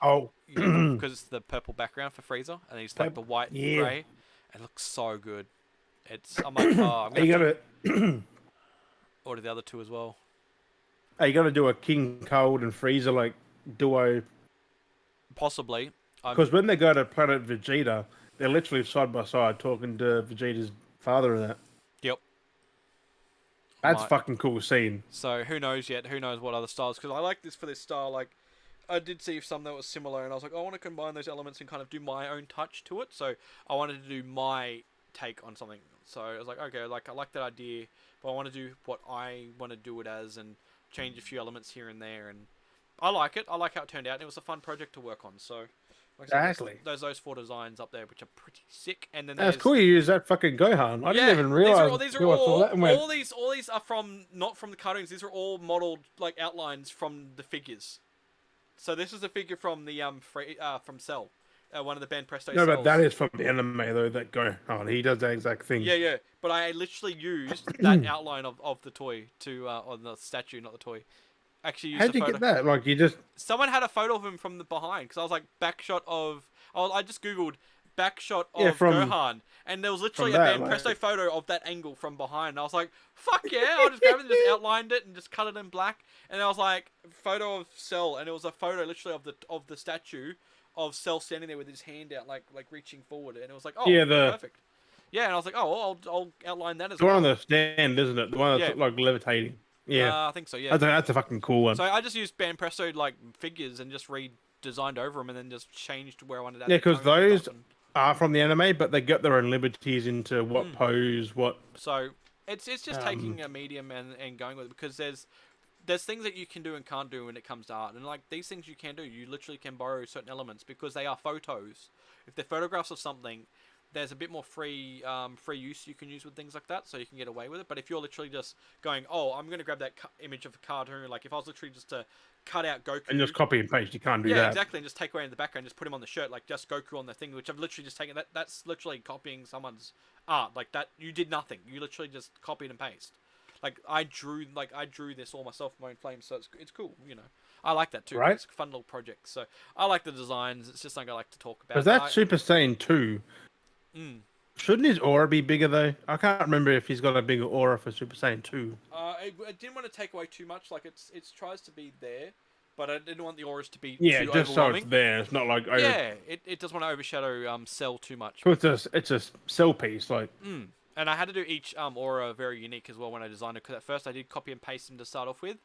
well. Oh, Yeah, because it's the purple background for Frieza, and he's like the white and yeah. grey. It looks so good. I'm like, oh, I'm Are gonna you have to gonna order the other two as well. are you gonna do a King Cold and Freezer like duo? Possibly. Because when they go to Planet Vegeta, they're literally side by side talking to Vegeta's father and that. Yep. I That's might. fucking cool scene. So who knows yet? Who knows what other styles? Because I like this for this style. Like I did see some that was similar, and I was like, I want to combine those elements and kind of do my own touch to it. So I wanted to do my take on something. So I was like, okay, like I like that idea, but I want to do what I want to do it as, and change a few elements here and there. And I like it. I like how it turned out. And it was a fun project to work on. So. Like I said, Exactly. there's those 4 designs up there, which are pretty sick, and then That's there's cool. You use that fucking Gohan. I didn't yeah, even these are realize all these are until I saw that and went, all these are from not from the cartoons. These are all modeled like outlines from the figures. So this is a figure from the from Cell, one of the Ben Presto no, but cells. that is from the anime though. That Gohan, he does that exact thing. Yeah, yeah. But I literally used that outline of the toy to on the statue, not the toy. Actually used a How'd you photo. get that? Like you just Someone had a photo of him from the behind because I was like backshot of. I just googled backshot yeah of Gohan, and there was literally a that Ben like Presto photo of that angle from behind. And I was like, "Fuck yeah!" I just grabbed it, and just outlined it, and just cut it in black. And I was like, "Photo of Cell," and it was a photo literally of the statue of Cell standing there with his hand out, like reaching forward. And it was like, "Oh, yeah perfect." Yeah, and I was like, "Oh, well, I'll outline that as the one on well." the stand, isn't it? The one Yeah, that's like levitating. Yeah, I think so. Yeah. that's a fucking cool one. So I just used Ben Presto like figures and just redesigned over them, and then just changed where I wanted to add Yeah, the because cones and those stuff. And are from the anime, but they get their own liberties into what pose, what. so it's just Um, taking a medium and going with it because there's things that you can do and can't do when it comes to art, and like these things you can do, you literally can borrow certain elements because they are photos. If they're photographs of something, there's a bit more free use you can use with things like that, so you can get away with it. But if you're literally just going, oh, I'm gonna grab that image of a cartoon, like if I was literally just to cut out Goku and just copy and paste, you can't do yeah, that. exactly, and just take away in the background, just put him on the shirt, like just Goku on the thing, which I've literally just taken. That's literally copying someone's art, like that. You did nothing. You literally just copied and paste. I drew this all myself, my own flames, so it's cool, you know. I like that too. 'Cause Right? it's a fun little project. So I like the designs. It's just something I like to talk Because about. that Super Saiyan 2, Mm, shouldn't his aura be bigger though? I can't remember if he's got a bigger aura for Super Saiyan 2. I didn't want to take away too much. Like it tries to be there, but I didn't want the auras to be Yeah, too just so it's overwhelming. there. It's not like over. Yeah, it doesn't want to overshadow Cell too much. It's a cell piece. Like, And I had to do each aura very unique as well when I designed it, because at first I did copy and paste them to start off with,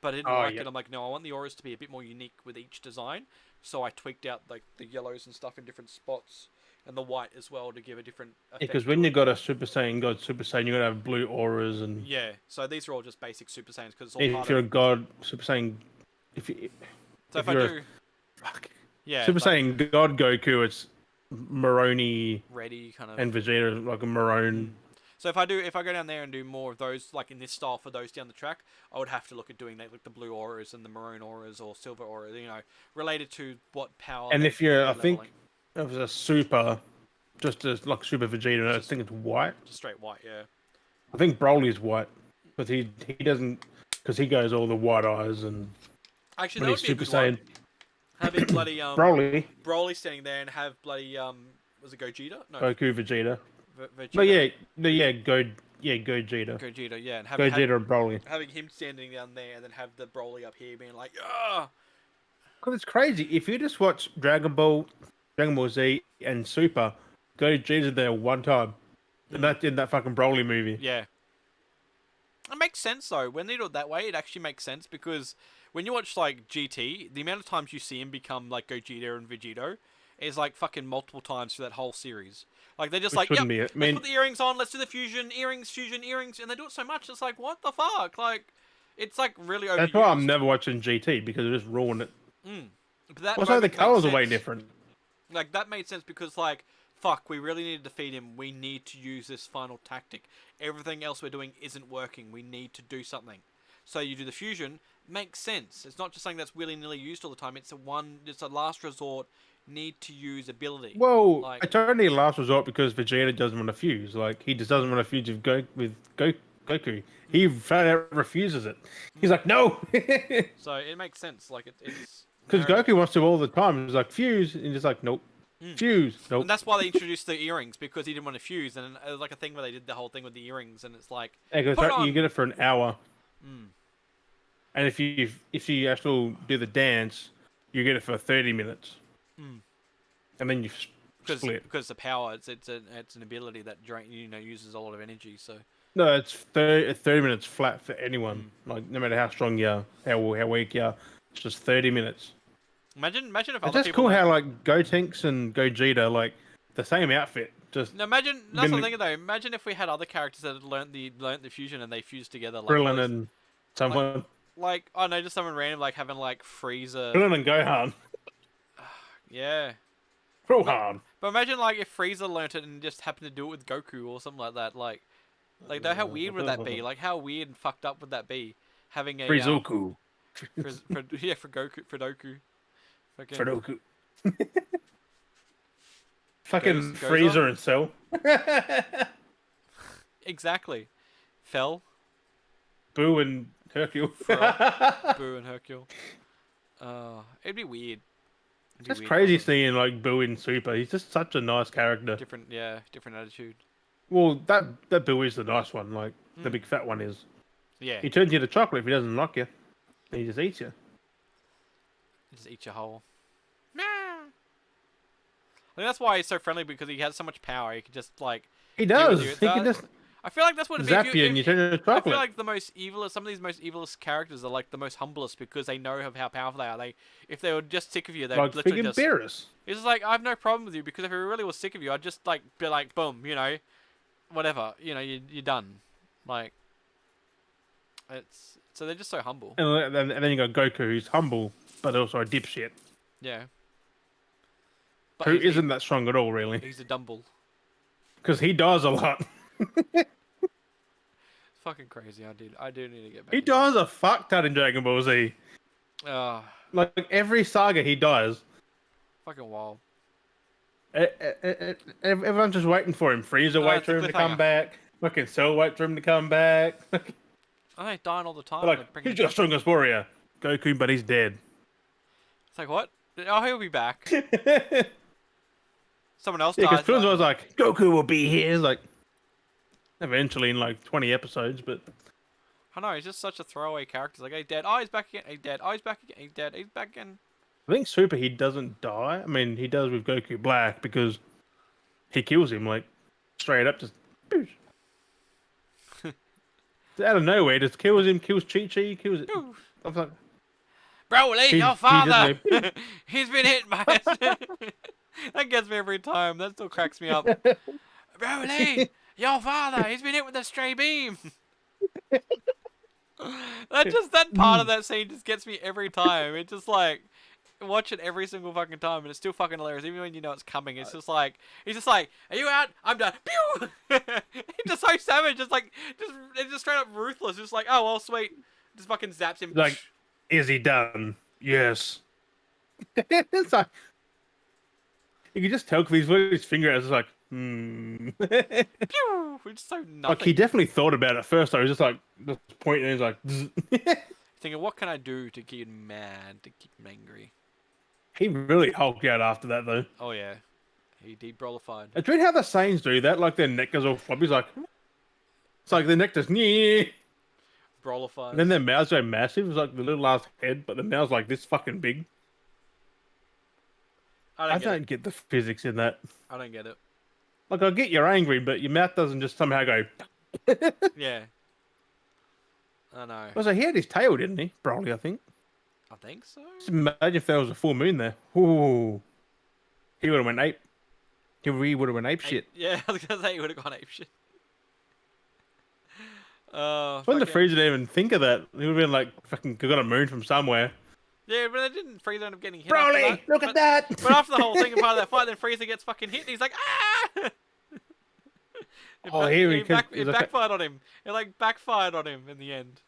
but I didn't oh like yeah, it. I'm like, no, I want the auras to be a bit more unique with each design, so I tweaked out like the yellows and stuff in different spots, and the white as well to give a different effect because to when you it. got a Super Saiyan God, Super Saiyan, you gotta have blue auras, and Yeah, so these are all just basic Super Saiyans because it's all if part you're of. a God, Super Saiyan, if you, So if if I you're a do, fuck, yeah, Super like Saiyan God Goku, it's Maroni ready kind of. and Vegeta like a maroon. So if I go down there and do more of those, like in this style for those down the track, I would have to look at doing that, like the blue auras and the maroon auras or silver auras, you know, related to what power. And if you're, I they're leveling. think, if it's a Super, just as like Super Vegeta, I Just think it's white. just straight white, yeah. I think Broly's white, but he doesn't because he goes all the white eyes and Actually, when that he's would be a Super good one. Saiyan. Having bloody Broly, Broly standing there and have bloody was it Gogeta? No, Goku, Vegeta. Vegeta. No, yeah, no, Gogeta. Gogeta, yeah, and Gogeta and Broly. having him standing down there and then have the Broly up here being like, ah, Because it's crazy. If you just watch Dragon Ball Z, and Super, Gogeta's there one time, and that's in that fucking Broly movie. yeah. It makes sense though. When they do it that way, it actually makes sense because when you watch like GT, the amount of times you see him become like Gogeta and Vegito is like fucking multiple times through that whole series. Like they're just Which like, yep, wouldn't be it. I let's mean, put the earrings on, let's do the fusion, earrings, and they do it so much. It's like, what the fuck? Like, it's like really overused. that's why I'm never watching GT because it just ruined it. But that Also, the moment made colors are way sense. different. Like that made sense because like, fuck, we really need to defeat him. We need to use this final tactic. Everything else we're doing isn't working. We need to do something. So you do the fusion, makes sense. It's not just something that's willy-nilly used all the time. It's a last resort, need to use ability. Well, Like, it's only a last resort because Vegeta doesn't want to fuse. Like, he just doesn't want to fuse with Goku. He flat out refuses it. He's like, no! so it makes sense. Like, it's Because narrative. Goku wants to all the time. He's like, fuse. And he's like, nope. Fuse. Nope. And that's why they introduced the earrings, because he didn't want to fuse. And it was like a thing where they did the whole thing with the earrings, and it's like, Yeah, 'cause put on. you get it for an hour. And if you actually do the dance, you get it for 30 minutes. And then you split. Because the power, it's an ability that uses a lot of energy. So No, it's 30 minutes flat for anyone. Like, no matter how strong you are, how weak you are, it's just 30 minutes. imagine if It's other just people. cool how like Gotenks and Gogeta like the same outfit. Just Now imagine that's the thing though. Imagine if we had other characters that had learnt the fusion and they fused together. Like Krillin and someone. like I know, just someone random like having like Frieza. Krillin and Gohan. Yeah. Gohan. But imagine like if Frieza learnt it and just happened to do it with Goku or something like that. Like how weird would that be? Like how weird and fucked up would that be? Having a Frizoku. for Goku, for Doku. Fridoku. Fucking Goes Freezer on. and Cell. Exactly. Fell. Boo and Hercule. Boo and Hercule. It'd be weird. It's crazy seeing like Boo in Super. He's just such a nice character. Different attitude. Well, that Boo is the nice one. Like the big fat one is. Yeah. He turns you to chocolate if he doesn't like you. He just eats you. Just eat your whole. I think that's why he's so friendly, because he has so much power. He can just like. He does. He Can just I feel like that's what it'd zap be. you and you turn into chocolate. I feel like the most evilest, some of these most evilest characters are like the most humblest, because they know of how powerful they are. If they were just sick of you, they'd like literally friggin' just. Beerus. It's just like, I have no problem with you, because if I really was sick of you, I'd just like be like, boom, whatever, you're done. Like, so they're just so humble. And then you got Goku, who's humble but also a dipshit. Yeah. But Who isn't that strong at all, really? He's a dumble. Because he dies a lot. It's fucking crazy. I do need to get back. He dies a fuck ton in Dragon Ball Z. Like every saga, he dies. Fucking wild. Everyone's just waiting for him. Frieza waits for him to come back. Fucking Cell waits for him to come back. I ain't dying all the time. Like, who's your strongest warrior? Goku, but he's dead. It's like, what? Oh, he'll be back. Someone else Yeah, dies. because Frieza was like, Goku will be here. Like, eventually in like 20 episodes, but. I know, he's just such a throwaway character. It's like, he's dead. Oh, he's back again. He's dead. Oh, he's back again. He's dead. He's back again. I think Super, he doesn't die. I mean, he does with Goku Black because he kills him, like, straight up, just boosh. Out of nowhere, just kills him, kills Chi-Chi, kills it. I was like, Broly, your father! went, He's been hit by That gets me every time. That still cracks me up. Broly, your father! He's been hit with a stray beam! That part of that scene just gets me every time. It's just like, watch it every single fucking time, and it's still fucking hilarious, even when you know it's coming. It's just like, he's just like, are you out? I'm done. Pew! He's just so savage. It's just straight up ruthless. Just like, oh, well, sweet. Just fucking zaps him. like, is he done? Yes. It's like, you can just tell because he's putting his finger out. It's like, Pew! It's so nothing. Like, he definitely thought about it first, though. He was just like, just pointing, and he's like, thinking, what can I do to keep him mad, to keep him angry? He really hulked out after that, though. Oh, yeah. He debrolified. It's weird how the Saiyans do that. Like, their neck goes all floppy. It's like, their neck just, nyeh. Brolified. And then their mouths go massive. It's like the little ass head, but the mouth's like this fucking big. I don't get the physics in that. I don't get it. Like, I get you're angry, but your mouth doesn't just somehow go. Yeah. I know. Also, he had his tail, didn't he? Broly, I think. I think so. Just imagine if there was a full moon there. Ooh. He would have went ape. He would have went ape shit. Yeah, I was going to say he would have gone ape shit. When the Frieza didn't even think of that, he would have been like, fucking got a moon from somewhere. Yeah, but it didn't Frieza end up getting hit. Broly, look at that! But after the whole thing and part of that fight, then Frieza gets fucking hit and he's like, ah! It backfired on him. It like backfired on him in the end.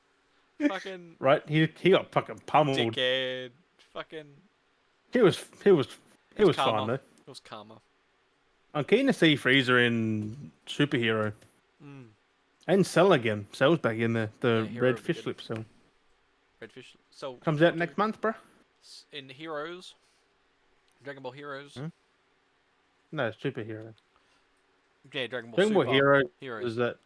Fucking Right? He got fucking pummeled. dickhead. Fucking. He was he was It he was was karma. fine though. It was karma. I'm keen to see Freezer in Superhero Mm. and Cell again. Cell's back in there. Yeah, The hero red would be fish good. lip Cell Redfish. So comes out next month, bro. in Heroes, Dragon Ball Heroes. Hmm? No, Superhero. Yeah, Dragon Ball Dragon Ball Super Hero is Heroes. that?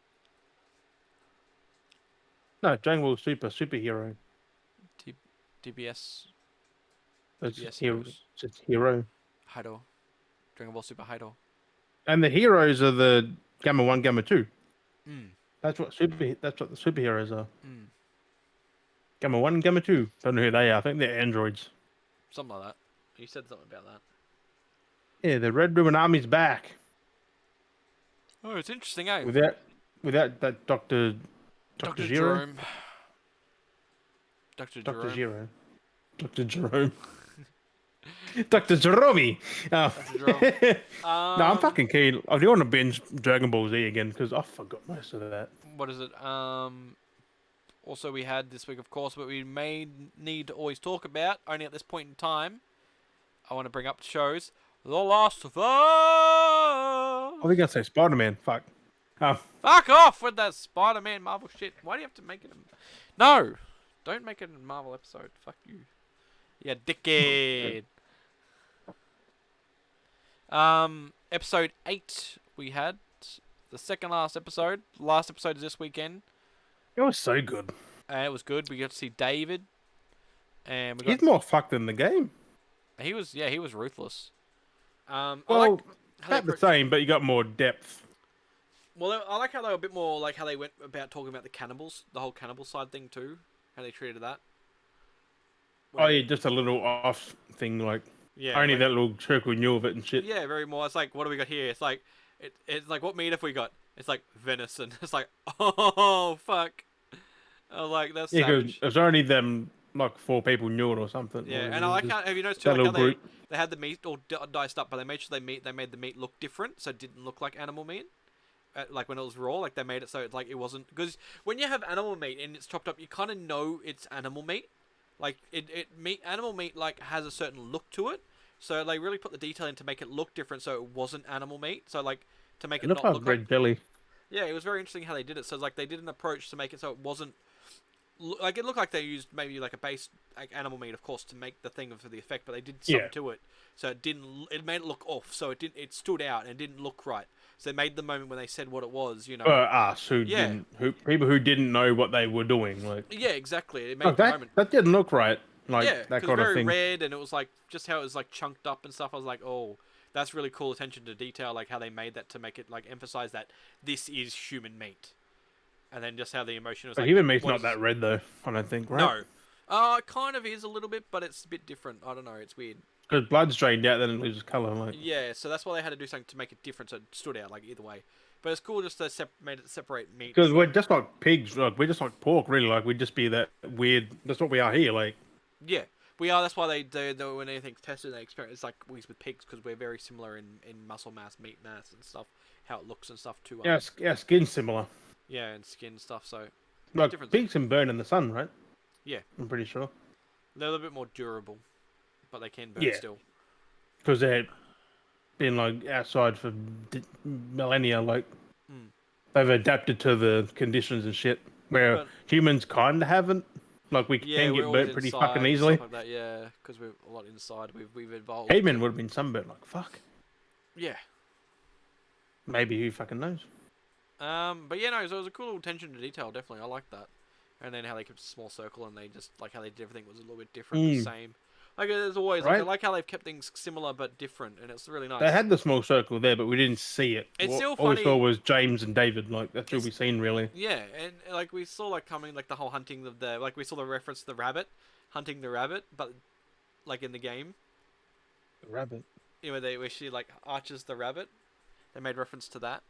No, Dragon Ball Superhero. D- DBS. It's DBS hero. Heroes. It's hero. Haido. Dragon Ball Super Haido. And the heroes are the Gamma 1, Gamma 2. Mm. That's what the superheroes are. Mm. Gamma 1, Gamma 2. Don't know who they are. I think they're androids. Something like that. You said something about that. Yeah, the Red Ribbon Army's back. Oh, it's interesting, eh? Without that Dr. Zero? Jerome. Dr. Dr. Jerome. Zero. Dr. Jerome. Dr. Jerome. Oh. Dr. Jerome. No, I'm fucking keen. I do want to binge Dragon Ball Z again because I forgot most of that. What is it? Also, we had this week, of course, but we may need to always talk about, only at this point in time, I want to bring up shows. The Last of Us! I was gonna say Spider-Man. Fuck. Fuck off with that Spider-Man Marvel shit. Why do you have to make it a... No! Don't make it a Marvel episode. Fuck you. Yeah, dickhead. Episode 8 we had. The second last episode. Last episode is this weekend. It was so good. And it was good. We got to see David. And we He's got... more fucked than the game. He was ruthless. Well, I like how about they the same, but you got more depth. Well, I like how they were a bit more like how they went about talking about the cannibals, the whole cannibal side thing too. How they treated that. Oh yeah, just a little off thing, like Yeah, only like, that little circle knew of it and shit. yeah, very more. It's like, what do we got here? It's like, it's like, what meat have we got? It's like venison. It's like, oh fuck. I was like, that's Yeah, because savage. it was only them, like 4 people knew it or something. Yeah, Or and I like just how, have you noticed too, that like how little group. they had the meat all diced up, but they made sure they made the meat look different, so it didn't look like animal meat. Like when it was raw, like they made it so like it wasn't, because when you have animal meat and it's chopped up, you kind of know it's animal meat. Like animal meat like has a certain look to it, so they really put the detail in to make it look different, so it wasn't animal meat. So like to make It it looked not like look red like, belly. yeah, it was very interesting how they did it. So like they did an approach to make it so it wasn't like, it looked like they used maybe like a base like animal meat, of course, to make the thing for the effect, but they did something to it, so it didn't. It made it look off, so it didn't. It stood out and it didn't look right. So they made the moment when they said what it was, you know. Us who Yeah. didn't, people who didn't know what they were doing, like Yeah, exactly. It made like the that. moment. That didn't look right. Like Yeah, that because kind of very thing. red, and it was like just how it was like chunked up and stuff. I was like, oh, that's really cool attention to detail, like how they made that to make it like emphasize that this is human meat, and then just how the emotion was But like. human meat's what not is- that red though. I don't think. Right? No, it kind of is a little bit, but it's a bit different. I don't know. It's weird. Because blood's drained out, then it loses color. Like Yeah, so that's why they had to do something to make it different, so it stood out like either way. But it's cool just to made it separate meat. because we're just like pigs. Like we're just like pork, really. Like we'd just be that weird. That's what we are here. Like Yeah, we are. That's why they when anything's tested, they experiment. It's like we with pigs because we're very similar in muscle mass, meat mass, and stuff. How it looks and stuff too. our skin's similar. Yeah, and skin stuff. So Like difference. pigs can burn in the sun, right? Yeah. I'm pretty sure. They're a little bit more durable, but they can burn Yeah. still. Because they've been like outside for millennia. Like Mm. they've adapted to the conditions and shit. Where But- humans kind of haven't. Like we Yeah, can we're get always burnt pretty inside fucking and easily. stuff like that. Yeah, because we're a lot inside. We've evolved. Cavemen would have been sunburnt. Like fuck. Yeah. Maybe who fucking knows? But yeah, no. So it was a cool little attention to detail. Definitely, I like that. And then how they kept a small circle, and they just like how they did everything was a little bit different, the same. Like there's always like, I Right. like how they've kept things similar but different, and it's really nice. They had the small circle there, but we didn't see it. It's still All we funny- saw was James and David. Like that's all we seen really. Yeah, and like we saw like coming like the whole hunting of the like we saw the reference to the rabbit, hunting the rabbit, but like in the game, The rabbit. you know, where she like arches the rabbit, they made reference to that.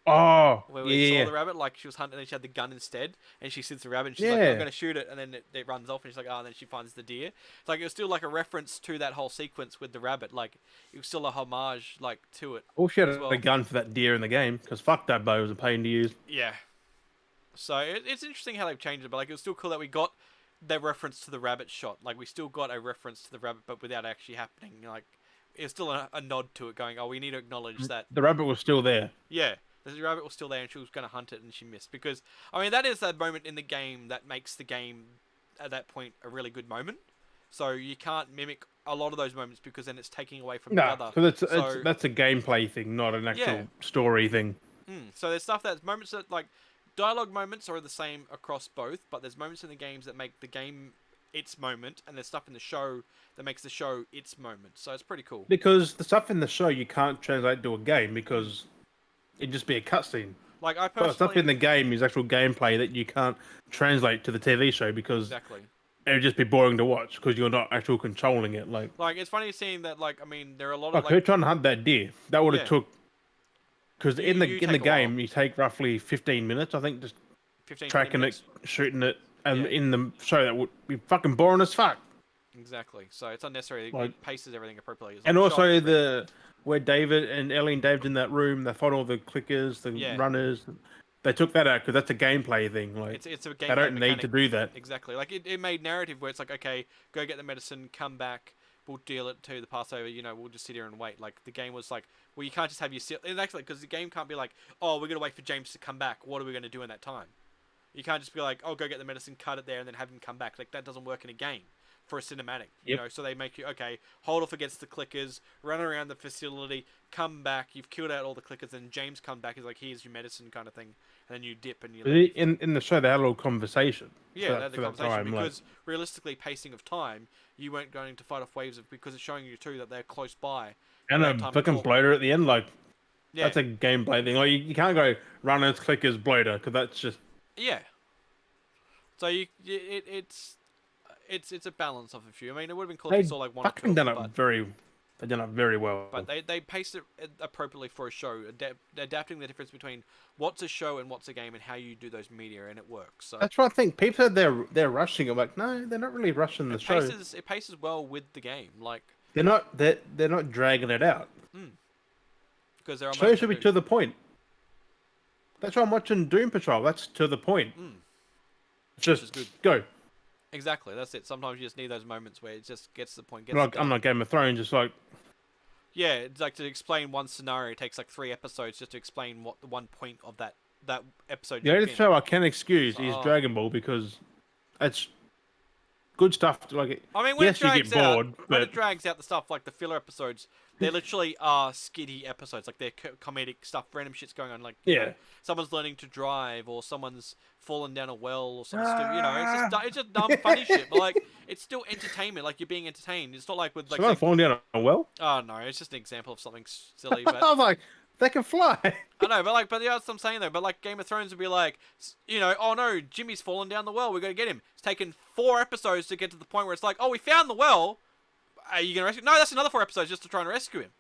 Oh, Where we saw yeah. the rabbit, like she was hunting, and then she had the gun instead, and she sees the rabbit, and she's like, Yeah. "I'm gonna shoot it," and then it runs off, and she's like, "Oh," and then she finds the deer. It's like it was still like a reference to that whole sequence with the rabbit, like it was still a homage, like to it. All she had as well. a gun for that deer in the game, because fuck that bow was a pain to use. Yeah. So it's interesting how they've changed it, but like it was still cool that we got the reference to the rabbit shot. Like we still got a reference to the rabbit, but without actually happening. Like it's still a nod to it, going, "Oh, we need to acknowledge that." The rabbit was still there. Yeah, the rabbit was still there, and she was going to hunt it, and she missed. Because I mean, that is that moment in the game that makes the game at that point a really good moment. So you can't mimic a lot of those moments because then it's taking away from the No, other. because So that's a gameplay thing, not an yeah, actual story thing. So there's stuff that's moments that like dialogue moments are the same across both, but there's moments in the games that make the game its moment, and there's stuff in the show that makes the show its moment. So it's pretty cool. Because the stuff in the show you can't translate to a game because it'd just be a cutscene. Like I But the stuff in personally, the game is actual gameplay that you can't translate to the TV show because exactly. it would just be boring to watch because you're not actually controlling it. Like it's funny seeing that. Like I mean, there are a lot of like who like trying to hunt that deer? That would have yeah, took because you in the you in the take a while, game you take roughly 15 minutes, I think, just 15, 20 tracking it, minutes. shooting it, and Yeah. in the show that would be fucking boring as fuck. Exactly. So it's unnecessary. Like, It paces everything appropriately. It's and like shot also every- the where David and Ellie and David's in that room, they fight all the clickers, the yeah, runners. They took that out because that's a gameplay thing. Like it's a they gameplay don't need to mechanic. do that. Exactly. Like it made narrative where it's like, okay, go get the medicine, come back, we'll deal it to the Passover. You know, we'll just sit here and wait. Like the game was like, well, you can't just have your and actually because the game can't be like, oh, we're gonna wait for James to come back. What are we gonna do in that time? You can't just be like, oh, go get the medicine, cut it there, and then have him come back. Like that doesn't work in a game for a cinematic. You Yep. know, so they make you okay, hold off against the clickers, run around the facility, come back. You've killed out all the clickers, and James come back. He's like, here's your medicine, kind of thing, and then you dip and you. But Leave. in the show, they had a little conversation. Yeah, For they that, had the for that conversation time, like, because realistically, pacing of time, you weren't going to fight off waves of because it's showing you too that they're close by. and You a had time to fucking talk. bloater at the end. Like Yeah, that's a gameplay thing. Like you can't go runners, clickers, bloater because that's just yeah. So it's a balance of a few. I mean, it would have been cool if they you saw like one or two, fucking of done them, it but very. They done it very well. they paced it appropriately for a show, adapting the difference between what's a show and what's a game, and how you do those media, and it works. So That's what I think. People said they're rushing. I'm like, no, they're not really rushing the show. it paces well with the game, like They're not dragging it out. because there are Show moments should be that to the point. That's why I'm watching Doom Patrol. That's to the point. Just is good. go. exactly that's it. Sometimes you just need those moments where it just gets to the point. Gets Like it I'm done. not Game of Thrones. Just like Yeah, it's like to explain one scenario it takes like 3 episodes just to explain what the one point of that episode. the only show I can excuse is Oh. Dragon Ball because it's good stuff. Like I mean, when yes, it drags you get bored, out, when but it drags out the stuff like the filler episodes, they literally are skiddy episodes. Like they're comedic stuff, random shit's going on. Like you Yeah. know, someone's learning to drive, or someone's fallen down a well, or something. You know, it's just dumb, funny shit. But like, it's still entertainment. Like you're being entertained. It's not like with like. someone falling down a well. Oh no, it's just an example of something silly. But I was like, they can fly. I know, but yeah, that's what I'm saying though. But like Game of Thrones would be like, you know, oh no, Jimmy's fallen down the well. We got to get him. It's taken 4 episodes to get to the point where it's like, oh, we found the well. Are you gonna rescue? No, that's another 4 episodes just to try and rescue him.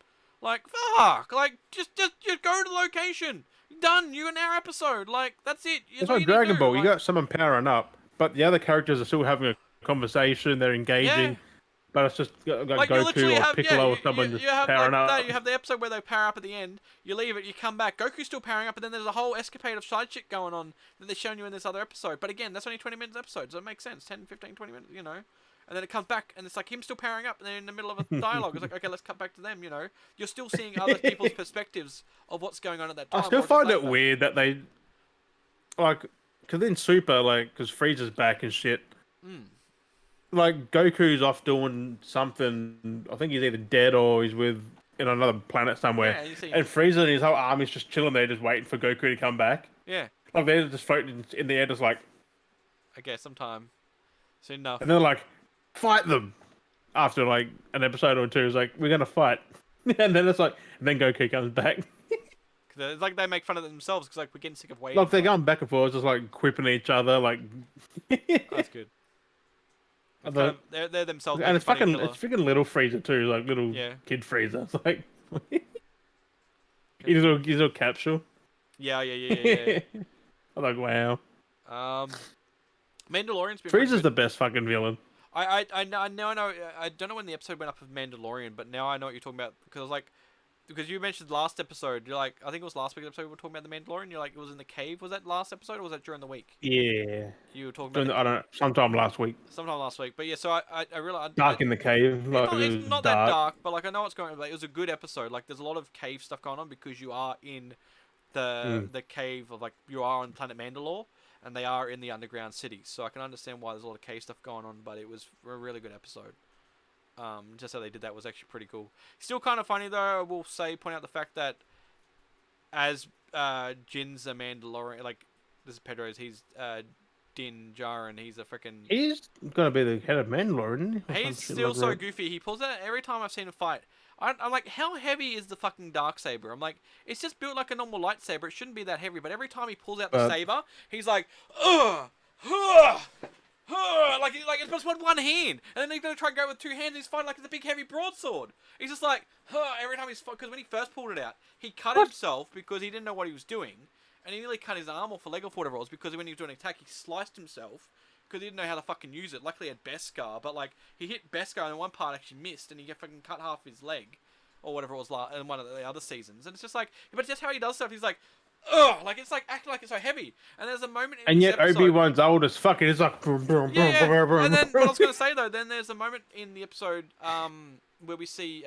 Like fuck, like just go to the location. Done. You got an hour episode. Like that's it. It's like Dragon Ball. You got someone powering up, but the other characters are still having a conversation. They're engaging. Yeah. But it's just got Like you literally Goku or have Piccolo yeah, or someone you just have powering like up. that. You have the episode where they power up at the end. You leave it. You come back. Goku's still powering up, and then there's a whole escapade of side shit going on that they're showing you in this other episode. But again, that's only 20 minutes episode, so it makes sense. 10, 15, 20 minutes, you know. And then it comes back, and it's like him still powering up, and they're in the middle of a dialogue. It's like, okay, let's cut back to them. You know, you're still seeing other people's perspectives of what's going on at that time. I still or just find it flashback. weird that they like because in Super, like, because Frieza's back and shit. Like Goku's off doing something. I think he's either dead or he's with in another planet somewhere. Yeah, you see- and Frieza and his whole army's just chilling there, just waiting for Goku to come back. Yeah. Like they're just floating in the air, just like. Okay, sometime soon enough. And they're like, fight them. After like an episode or two, it's like we're gonna fight, and then it's like, and then Goku comes back. It's like they make fun of themselves because like we're getting sick of waiting. Like they're for it. going back and forth, just like quipping each other, like. That's good. And Kind of- they're themselves. and making it's fun of fucking, each other. it's freaking little Frieza too, like little Yeah. kid Frieza. It's like his little capsule. Yeah. I'm like, wow. Mandalorian's been pretty Frieza's good. the best fucking villain. I know I don't know when the episode went up of Mandalorian, but now I know what you're talking about because like because you mentioned last episode, you're like, I think it was last week's episode we were talking about the Mandalorian. You're like, it was in the cave. Was that last episode or was that during the week? Yeah. You were talking about During the I don't know, sometime last week. sometime last week. But yeah, so I realized Dark in the cave. Like it's it was not that dark. dark, but like I know what's going on. Like, it was a good episode. Like there's a lot of cave stuff going on because you are in the cave of like you are on planet Mandalore and they are in the underground cities. So I can understand why there's a lot of cave stuff going on, but it was a really good episode. Just how they did that was actually pretty cool. Still kind of funny though. I will say, point out the fact that as Jin's a Mandalorian, like this is Pedro's, he's Din Djarin, he's a freaking. He's gonna be the head of Mandalore, isn't he? Or some He's shit still like so that. goofy. He pulls out every time I've seen him fight. I'm like, how heavy is the fucking darksaber? I'm like, it's just built like a normal lightsaber. It shouldn't be that heavy. But every time he pulls out the saber, he's like, ugh, ugh, ugh, like it's just with one hand, and then he's gonna try and go with two hands. He's fighting like it's a big heavy broadsword. He's just like, ugh, every time because when he first pulled it out, he cut himself because he didn't know what he was doing, and he nearly cut his arm off a leg off whatever it was because when he was doing an attack, he sliced himself. Because he didn't know how to fucking use it. Luckily, he had Beskar, but like he hit Beskar and one part actually missed, and he fucking cut half his leg, or whatever it was in one of the other seasons. And it's just like, but just how he does stuff, he's like, ugh, like it's like acting like it's so heavy. And there's a moment in And this yet episode, Obi-Wan's old as fuck. It's like yeah. And then what I was gonna say though, then there's a moment in the episode where we see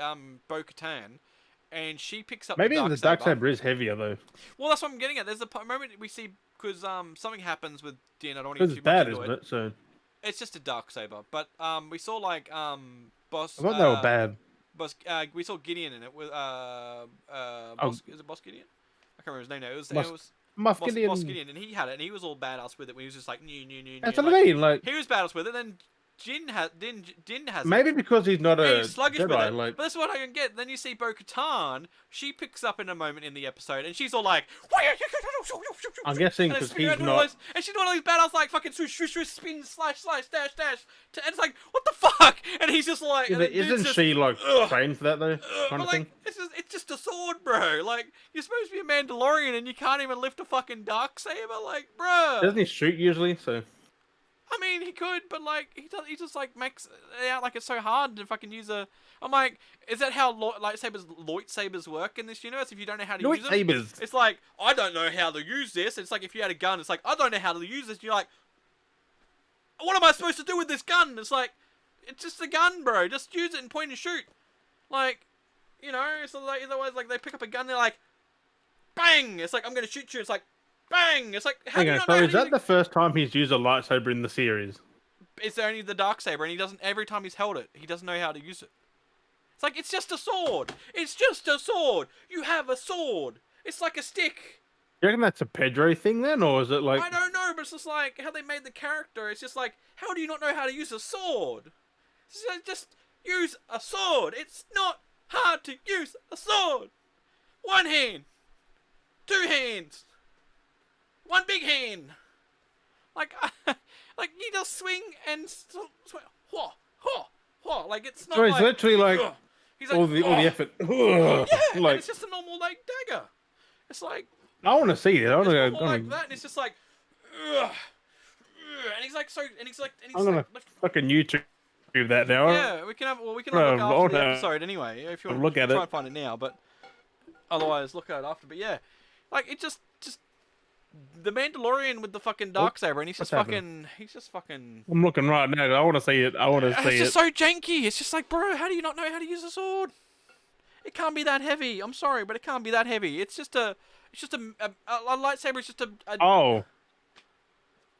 Bo-Katan, and she picks up maybe the the Darksaber. Darksaber is heavier though. Well, that's what I'm getting at. There's a moment we see because something happens with Din. I don't want Because to it's get too much bad, into isn't it? So It's just a Darksaber, but we saw like Boss. I thought they were bad. Boss. We saw Gideon in it with Boss. Is it Boss Gideon? I can't remember his name now. It was Moff Boss Gideon. Gideon, and he had it, and he was all badass with it. When he was just like, new. That's what Like, I mean. Like he was badass with it. Then Din has maybe it. because he's not Yeah, a he's sluggish with it. Jedi. Like But that's what I can get. Then you see Bo-Katan. She picks up in a moment in the episode, and she's all like, I'm guessing and because spinning he's around all not. those, and she's doing all these badass like fucking swoosh, swoosh, swoosh, spin, slash, dash, dash. And it's like, what the fuck? And he's just like, Yeah, and but then isn't just, she like trained for that though? Kind but of like, thing. it's just a sword, bro. Like, you're supposed to be a Mandalorian, and you can't even lift a fucking Darksaber, like, bro. Doesn't he shoot usually? So I mean, he could, but like he just like makes it out like it's so hard to fucking use a. I'm like, is that how lightsabers work in this universe? If you don't know how to use them, lightsabers. it's like I don't know how to use this. It's like if you had a gun, it's like I don't know how to use this. You're like, what am I supposed to do with this gun? It's like, it's just a gun, bro. Just use it and point and shoot. Like, you know, it's like otherwise like they pick up a gun, they're like, bang! It's like I'm gonna shoot you. It's like, bang! It's like how do you Hang on, not so know how is to that use the first time he's used a lightsaber in the series? It's only the Darksaber, and he doesn't. Every time he's held it, he doesn't know how to use it. It's like it's just a sword. It's just a sword. You have a sword. It's like a stick. You reckon that's a Pedro thing then, or is it like? I don't know, but it's just like how they made the character. It's just like, how do you not know how to use a sword? Just use a sword. It's not hard to use a sword. One hand, two hands, one big hand. Like, like you just swing and like it's not. So it's like, literally like he's all the effort. Yeah, and Like it's just a normal like dagger. It's like I want to see it. I want it's to normal go. like that, and it's just like, and he's like so, and he's I'm gonna like, fucking YouTube that now. yeah, we can have a look after the episode anyway. If you want look to at try it. and find it now, but otherwise look at it after. But yeah, like it just the Mandalorian with the fucking Darksaber, and he's just fucking. I'm looking right now. I want to see it. I want to see It's it. just so janky. It's just like, bro, how do you not know how to use a sword? It can't be that heavy. I'm sorry, but it can't be that heavy. It's just a lightsaber. Is just a. Oh,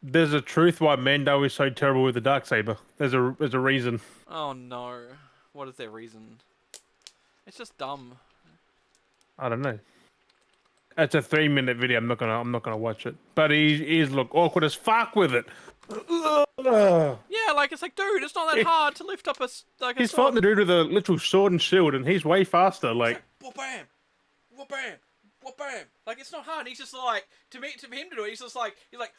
there's a truth why Mando is so terrible with the Darksaber. There's a reason. Oh no! What is their reason? It's just dumb. I don't know. It's a 3-minute video. I'm not gonna watch it. But he's look awkward as fuck with it. Yeah, like it's like, dude, it's not that hard to lift up He's fighting the dude with a literal sword and shield, and he's way faster. Like, whoop bam, whoop bam, whoop bam. Like it's not hard. He's just like for him to do it. He's just like like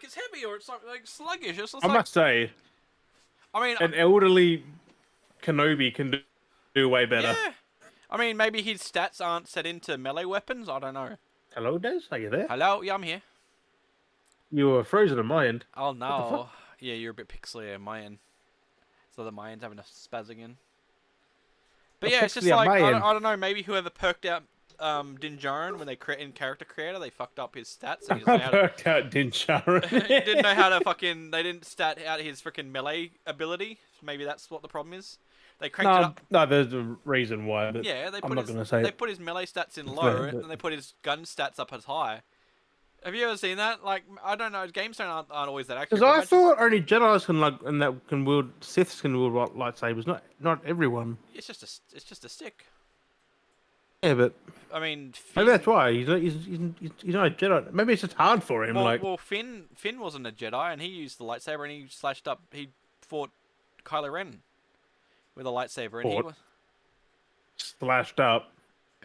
it's heavy or it's like sluggish. It's just I must say, I mean, an elderly Kenobi can do way better. yeah. I mean, maybe his stats aren't set into melee weapons. I don't know. Hello, Des? Are you there? Hello, yeah, I'm here. You were frozen on my end. Oh no. Yeah, you're a bit pixely on my end. So the my end's having a spaz again. But yeah, it's just Effectively a like man. I don't know. Maybe whoever perked out Din Djarin when they create in character creator, they fucked up his stats and he doesn't know how to. Perked out Din Didn't know Djarin. how to fucking. They didn't stat out his freaking melee ability. Maybe that's what the problem is. They cranked it No, up. no, there's a reason why, but Yeah, I'm not going to say they it. put his melee stats in It's low, there, and but then they put his gun stats up as high. Have you ever seen that? Like, I don't know. Games aren't always that accurate. because I thought only Jedi's can and that can wield Siths can wield lightsabers, not everyone. It's just a stick. Yeah, but I mean, maybe that's why he's not a Jedi. Maybe it's just hard for him. Like, well, Finn wasn't a Jedi, and he used the lightsaber, and he slashed up. He fought Kylo Ren with a lightsaber, and Fought. Slashed up.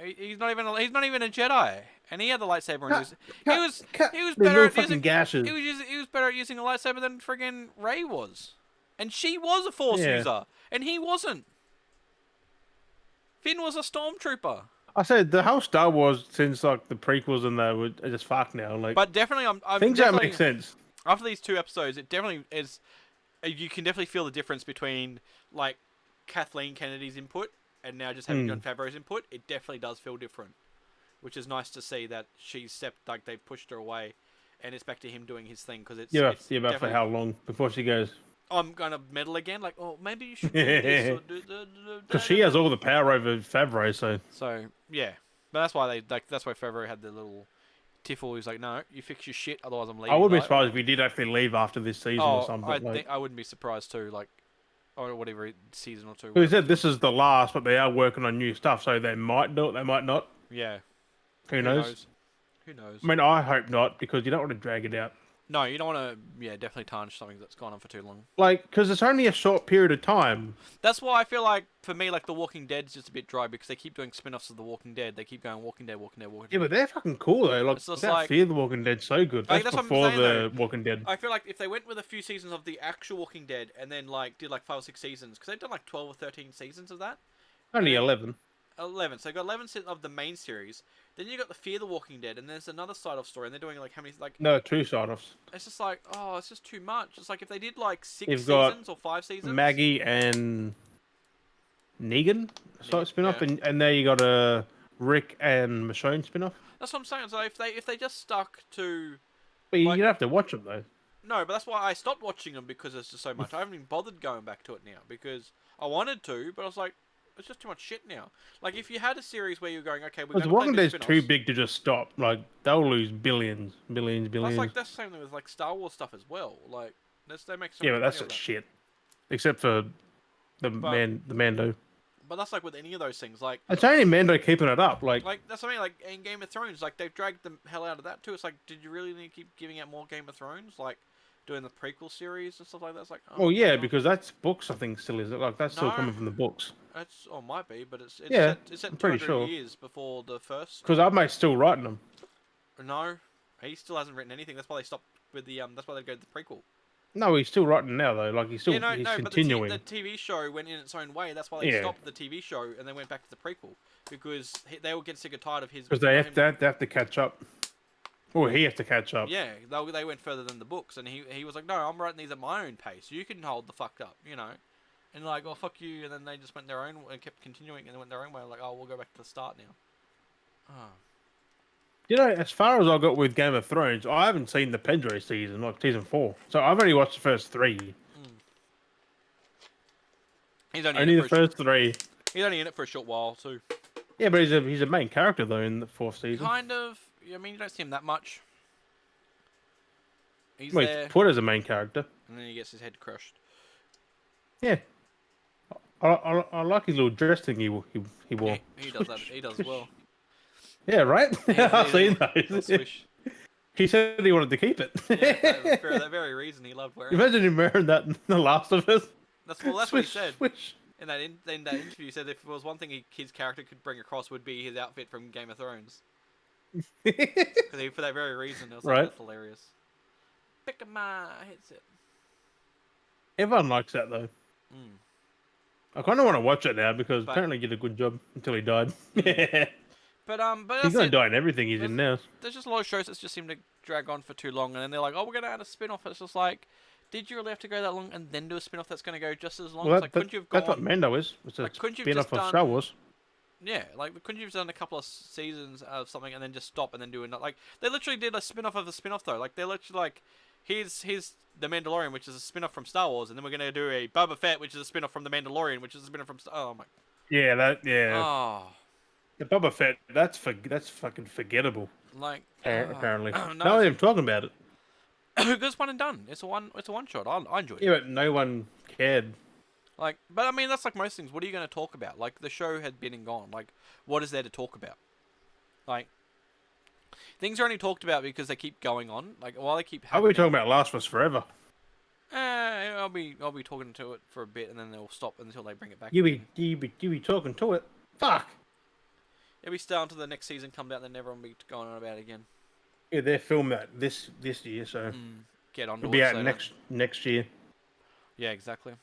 he's not even a Jedi, and he had the lightsaber, and he was There's better no at fucking using gashes. he was better at using a lightsaber than friggin' Rey was, and she was a Force Yeah. user, and he wasn't. Finn was a stormtrooper. I said the whole Star Wars since like the prequels and they were just fucked now. Like, But definitely, I'm things that definitely, make sense. after these 2 episodes, it definitely is. You can definitely feel the difference between like Kathleen Kennedy's input and now just having Jon Favreau's input. It definitely does feel different, which is nice to see that she's stepped like they've pushed her away, and it's back to him doing his thing because it's Yeah, it's yeah, but for definitely- how long before she goes? I'm gonna meddle again. Like, oh, maybe you should do this or do Because she has all the power over Favreau, so So yeah, but that's why that's why Favreau had the little tiffle. He's like, no, you fix your shit, otherwise I'm leaving. I wouldn't be Like, surprised if we did actually leave after this season or something. I like, think I wouldn't be surprised too. Like, or whatever season or two. we said this is the last, but they are working on new stuff, so they might do it, they might not. Yeah. Who knows? Who knows? I mean, I hope not, because you don't want to drag it out. No, you don't want to. Yeah, definitely tarnish something that's gone on for too long. Like, because it's only a short period of time. That's why I feel like for me, like The Walking Dead's just a bit dry because they keep doing spin-offs of The Walking Dead. They keep going Walking Dead, Walking Dead, Walking Dead. Yeah, but they're fucking cool though. Like, It's just that like- Fear the Walking Dead's so good. Like, That's that's what I'm before saying, the Walking Dead. I feel like if they went with a few seasons of the actual Walking Dead and then like did like 5 or 6 seasons, because they've done like 12 or 13 seasons of that. Only 11. 11. So you got 11 of the main series. Then you got the Fear the Walking Dead, and there's another side of story, and they're doing like how many like. No, 2 side-offs. It's just like, oh, it's just too much. It's like if they did like 6 You've got seasons or 5 seasons. Maggie and Negan sort of spin-off, yeah. and there you got a Rick and Michonne spin-off. That's what I'm saying. So if they just stuck to. But you Like- you'd have to watch them though. No, but that's why I stopped watching them because there's just so much. I haven't even bothered going back to it now because I wanted to, but I was like, it's just too much shit now. Like if you had a series where you're going, okay, we're going Because to Walking play Dead's too big to just stop. Like, they'll lose billions. That's the same thing with like Star Wars stuff as well. Like they make so Yeah, much but that's money off just that. shit. Except for the Mando. But that's like with any of those things. Like It's only Mando keeping it up. Like that's what I mean. Like in Game of Thrones, like they've dragged the hell out of that too. It's like, did you really need to keep giving out more Game of Thrones? Like doing the prequel series and stuff like that. It's like, oh, well, yeah, hang on. because that's books. I think still is it? Like that's still No. coming from the books. That's might be, but it's Yeah, it's set I'm pretty 200 sure. years before the first. Because our mate's still writing them. No, he still hasn't written anything. That's why they stopped with the That's why they go to the prequel. No, he's still writing now though. Like he's still Yeah, he's no, continuing. but the TV show went in its own way. That's why they Yeah. stopped the TV show and they went back to the prequel because they were getting sick and tired of his. Because they him- they have to catch up. Well, he has to catch up. Yeah, they went further than the books, and he was like, no, I'm writing these at my own pace. You can hold the fuck up, you know. And like, oh fuck you, and then they just went their own and kept continuing, and they went their own way. Like, oh, we'll go back to the start now. Oh. You know, as far as I got with Game of Thrones, I haven't seen the Pedro season, like season 4. So I've only watched the first 3. He's only, Only in the it for a first 3. he's only in it for a short while too. Yeah, but he's a main character though in the 4th season. Kind of. I mean, you don't see him that much. He's Well, there, he's put as a main character. and then he gets his head crushed. Yeah. I like his little dress thing he wore. He does that. He does well. Yeah, right? I've seen He'll those. swish. He said he wanted to keep it. Yeah, for that very reason, he loved wearing it. Imagine him wearing that in The Last of Us. That's what he Swish, said. swish. In that interview, he said if there was one thing his character could bring across would be his outfit from Game of Thrones. Because for that very reason, I was like, Right. that's hilarious. Pick my headset. Everyone likes that though. Mm. I kind of want to watch it now because But- apparently he did a good job until he died. But He's that's gonna it. die in everything he's in now. There's just a lot of shows that just seem to drag on for too long, and then they're like, oh, we're gonna add a spin-off. It's just like, did you really have to go that long and then do a spin-off that's going to go just as long? Well, It's like, couldn't you have that's what gone... Mando is. It's a Like, couldn't you have just spin-off of Star done... Wars. Yeah, like, couldn't you have done a couple of seasons of something and then just stop and then do another... Like, they literally did a spin-off of a spin-off, though. Like, they literally, like... Here's The Mandalorian, which is a spin-off from Star Wars, and then we're going to do a Boba Fett, which is a spin-off from The Mandalorian, which is a spin-off from... Oh, my... Yeah, yeah. Oh... The Boba Fett, that's fucking forgettable. Like... Apparently. no, No one's even talking about it. because one and done. It's a one shot. I enjoyed it. Yeah, but no one cared. Like, but I mean, that's like most things. What are you going to talk about? Like, the show had been and gone. Like, what is there to talk about? Like, things are only talked about because they keep going on. Like, while they keep Are happening. we talking about Last of Us Forever? I'll be talking to it for a bit, and then they'll stop until they bring it back. You be talking to it. Fuck. It'll be still until the next season comes out, and then everyone will be going on about it again. Yeah, they're filming that this year, so Get on. it'll be out next year. Yeah, exactly.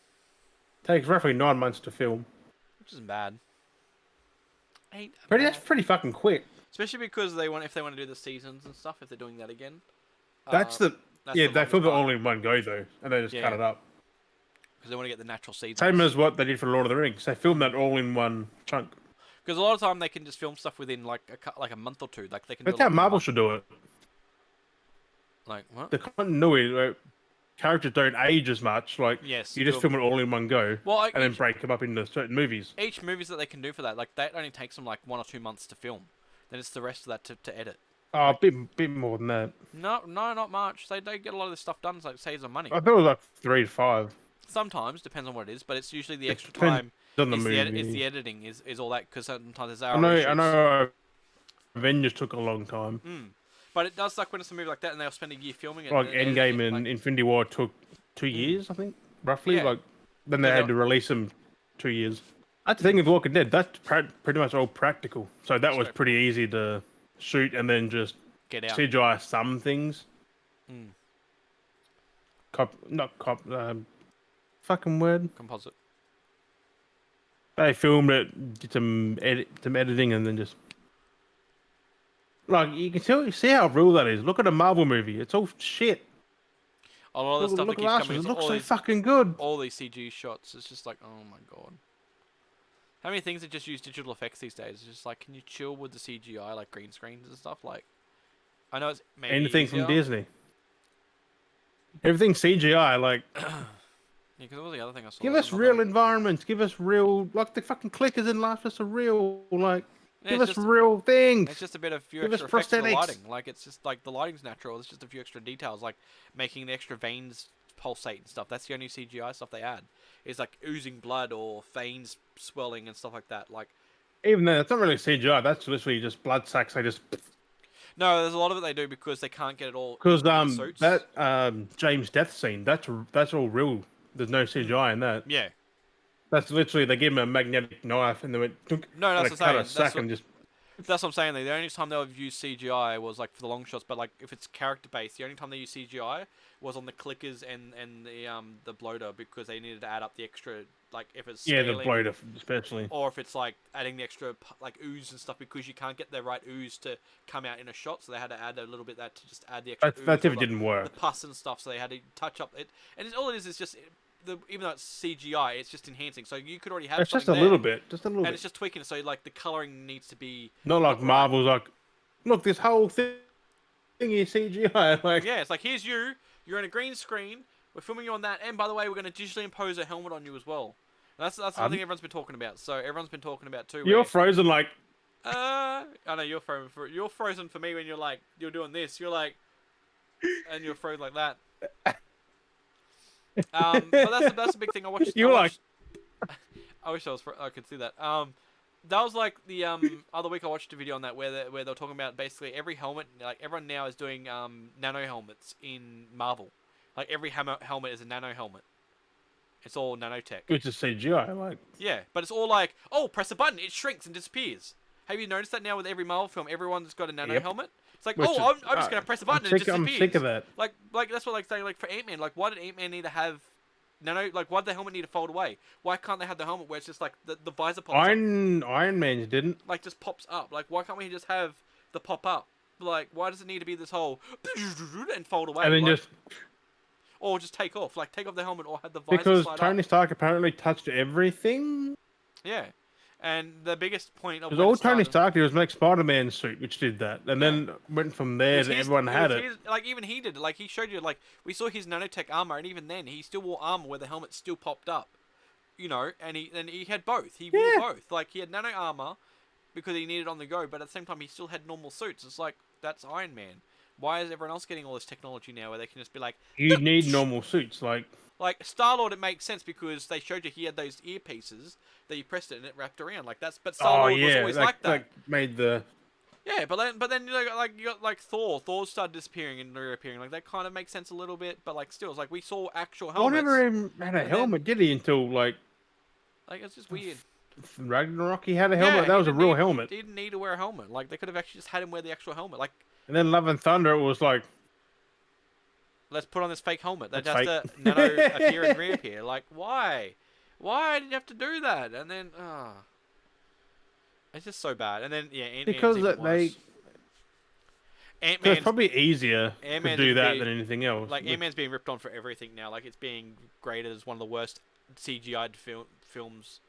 Takes roughly 9 months to film. Which isn't bad. Ain't Pretty. bad. That's pretty fucking quick. Especially because if they want to do the seasons and stuff, if they're doing that again. That's the they longest film it part. all in one go though, and they just cut it up. Because they want to get the natural seasons. Same as what they did for Lord of the Rings. They filmed that all in one chunk. Because a lot of time they can just film stuff within like a month or two. Like they can. That's do how Marvel should do it. Like what? The continuity, characters don't age as much. Like Yes, you just film it all in one go, Well, and then break them up into certain movies. each movies that they can do for that, like that only takes them like 1 or 2 months to film. Then it's the rest of that to edit. Oh, a bit more than that. No, not much. They get a lot of this stuff done, so it saves them money. I thought it was like 3 to 5. Sometimes depends on what it is, but it's usually the extra Depends time. on the It's movie. it's the editing is all that because sometimes there's I hour know. reshoots. I know. Avengers took a long time. But it does suck when it's a movie like that and they'll spend a year filming it. Like and Endgame editing it, and Infinity War took 2 years, I think, roughly. Yeah. Like then they Yeah, had to release them 2 years. That's the thing with Walking Dead. That's pretty much all practical. So that was pretty easy to shoot and then just get out. CGI some things. Fucking word. Composite. They filmed it, did some editing, and then just like you can see how real that is. Look at a Marvel movie; it's all shit. A lot of the stuff that Look at keeps last coming. one; it looks all so these, fucking good. all these CG shots. It's just like, oh my god. How many things that just use digital effects these days? It's just like, can you chill with the CGI, like green screens and stuff? Like, I know it's maybe Anything easier. from Disney. Everything CGI, like. Yeah, because all the other thing I saw. Give was us another- real environments. Give us real, like the fucking clickers in Last of Us are real. Like, Yeah, give it's us just- real things. It's just a bit of few Give us extra effects for the prosthetics. lighting. Like it's just like the lighting's natural. It's just a few extra details, like making the extra veins pulsate and stuff. That's the only CGI stuff they add. It's like oozing blood or veins swelling and stuff like that. Like Even though it's not really CGI, that's literally just blood sacs. They just no, there's a lot of it they do because they can't get it all. because in the suits. that James death scene that's all real. There's no CGI in that. Yeah. That's literally they give him a magnetic knife and they went tunk, No, and that's they what cut I'm a saying. sack That's what, and just that's what I'm saying. The only time they've used CGI was like for the long shots, but like if it's character based, the only time they use CGI was on the clickers and the bloater because they needed to add up the extra like if it's the scaling, bloater especially. or if it's like adding the extra like ooze and stuff because you can't get the right ooze to come out in a shot, so they had to add a little bit that to just add the extra. That ooze or if it didn't work. the pus and stuff, so they had to touch up it, and all it is just even though it's CGI, it's just enhancing. So you could already have It's just a something little there, bit, just a little and bit. it's just tweaking it. So like the coloring needs to be Not like right. Marvel's like, look, this whole thing is CGI. Like, Yeah, it's like here's you. You're on a green screen. We're filming you on that, and by the way, we're going to digitally impose a helmet on you as well. And that's the thing everyone's been talking about. So everyone's been talking about too. you're frozen like. I know you're frozen. You're frozen for me when you're like you're doing this. You're like, and you're frozen like that. But that's the big thing. I watched. I wish I could see that. That was like the other week I watched a video on that where they were talking about basically every helmet. Like everyone now is doing nano helmets in Marvel. Like every helmet is a nano helmet. It's all nanotech. Which is CGI, like. Yeah, but it's all like, oh, press a button, it shrinks and disappears. Have you noticed that now with every Marvel film, everyone's got a nano Yep. helmet? It's like, Which oh, is- I'm just gonna press a button and it just I'm disappears. sick of that. Like that's what like saying like for Ant-Man, like why did Ant-Man need to have nano? Like why did the helmet need to fold away? Why can't they have the helmet where it's just like the visor pops up? Iron Man's didn't. Like just pops up. Like why can't we just have the pop up? Like why does it need to be this whole and fold away? And then like, just. or just take off, like take off the helmet or have the visor Because slide Tony up. Stark apparently touched everything. Yeah, and the biggest point of Because when all it Tony started. Stark did was make Spider-Man suit, which did that, and Yeah. then went from It there was to his. everyone It had was it. his. Like even he did it. Like he showed you. Like we saw his nanotech armor, and even then he still wore armor where the helmet still popped up. You know, and he had both. He wore Yeah, both. Like he had nano armor because he needed it on the go, but at the same time he still had normal suits. It's like that's Iron Man. Why is everyone else getting all this technology now where they can just be you need normal suits, like Star Lord? It makes sense because they showed you he had those earpieces that you pressed it and it wrapped around like that's. But Star oh Lord was yeah, always like that. made the Yeah, but then you got like Thor. Thor started disappearing and reappearing. Like that kind of makes sense a little bit, but like still, it's like we saw actual Thor helmets, never even had a and then helmet, did he? Until like it's just weird. Ragnarok, he had a helmet. Yeah, That he was a didn't real need helmet. he didn't need to wear a helmet. Like they could have actually just had him wear the actual helmet. Like And then Love and Thunder, it was like let's put on this fake helmet that that's has fake. to nano appear and reappear. Like why? Why did you have to do that? And then it's just so bad. And then yeah, Ant Man's because even they. worse. Ant So it's Man's probably easier Ant to Man's do that than anything else. like Ant Man's being ripped on for everything now. Like it's being graded as one of the worst CGI'd films.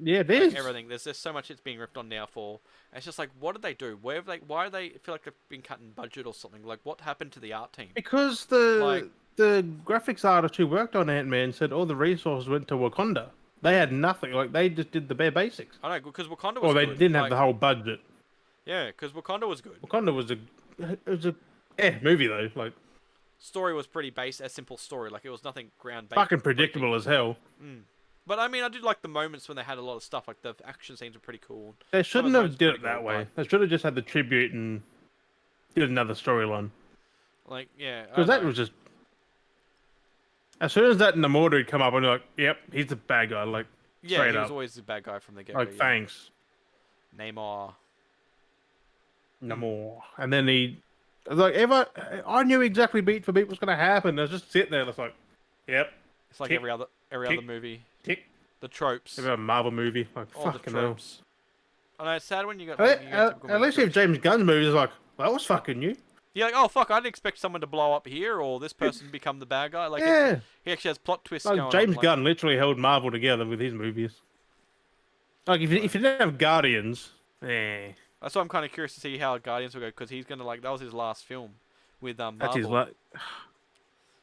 Yeah, it Like is. everything. There's so much it's being ripped on now for. And it's just like, what did they do? Where have they? Why do they feel like they've been cutting budget or something? Like, what happened to the art team? Because Like, the graphics artist who worked on Ant-Man said all the resources went to Wakanda. They had nothing. Like they just did the bare basics. I don't know, because Wakanda Or was they good. didn't have Like, the whole budget. yeah, because Wakanda was good. Wakanda was movie though. Like Story was pretty base, a simple story. Like it was nothing ground based. fucking predictable as hell. But I mean, I did like the moments when they had a lot of stuff. Like the action scenes were pretty cool. They Some of shouldn't the have moments did were it pretty that cool, way. They should have just had the tribute and did another storyline. Like, yeah, Because that was just as soon as that Namor had come up, I'm like, yep, he's the bad guy. Like yeah, straight he was up. always the bad guy from the get go. Like thanks, Namor. Namor. And then he, like, I knew exactly beat for beat what's going to happen. I was just sitting there, and it's like, yep, It's like tick, every other tick, movie. tick. The tropes. Every other Marvel movie, like All the fucking hell. tropes. I know it's sad when you got like, typical At movie least if tropes. James Gunn's movie is like, well, that was fucking new. You're like, oh fuck, I didn't expect someone to blow up here or this person become the bad guy. Like, Yeah, he actually has plot twists like going James on. Gunn literally held Marvel together with his movies. Like if you didn't have Guardians, That's why I'm kind of curious to see how Guardians will go because he's gonna like that was his last film with Marvel. that's his.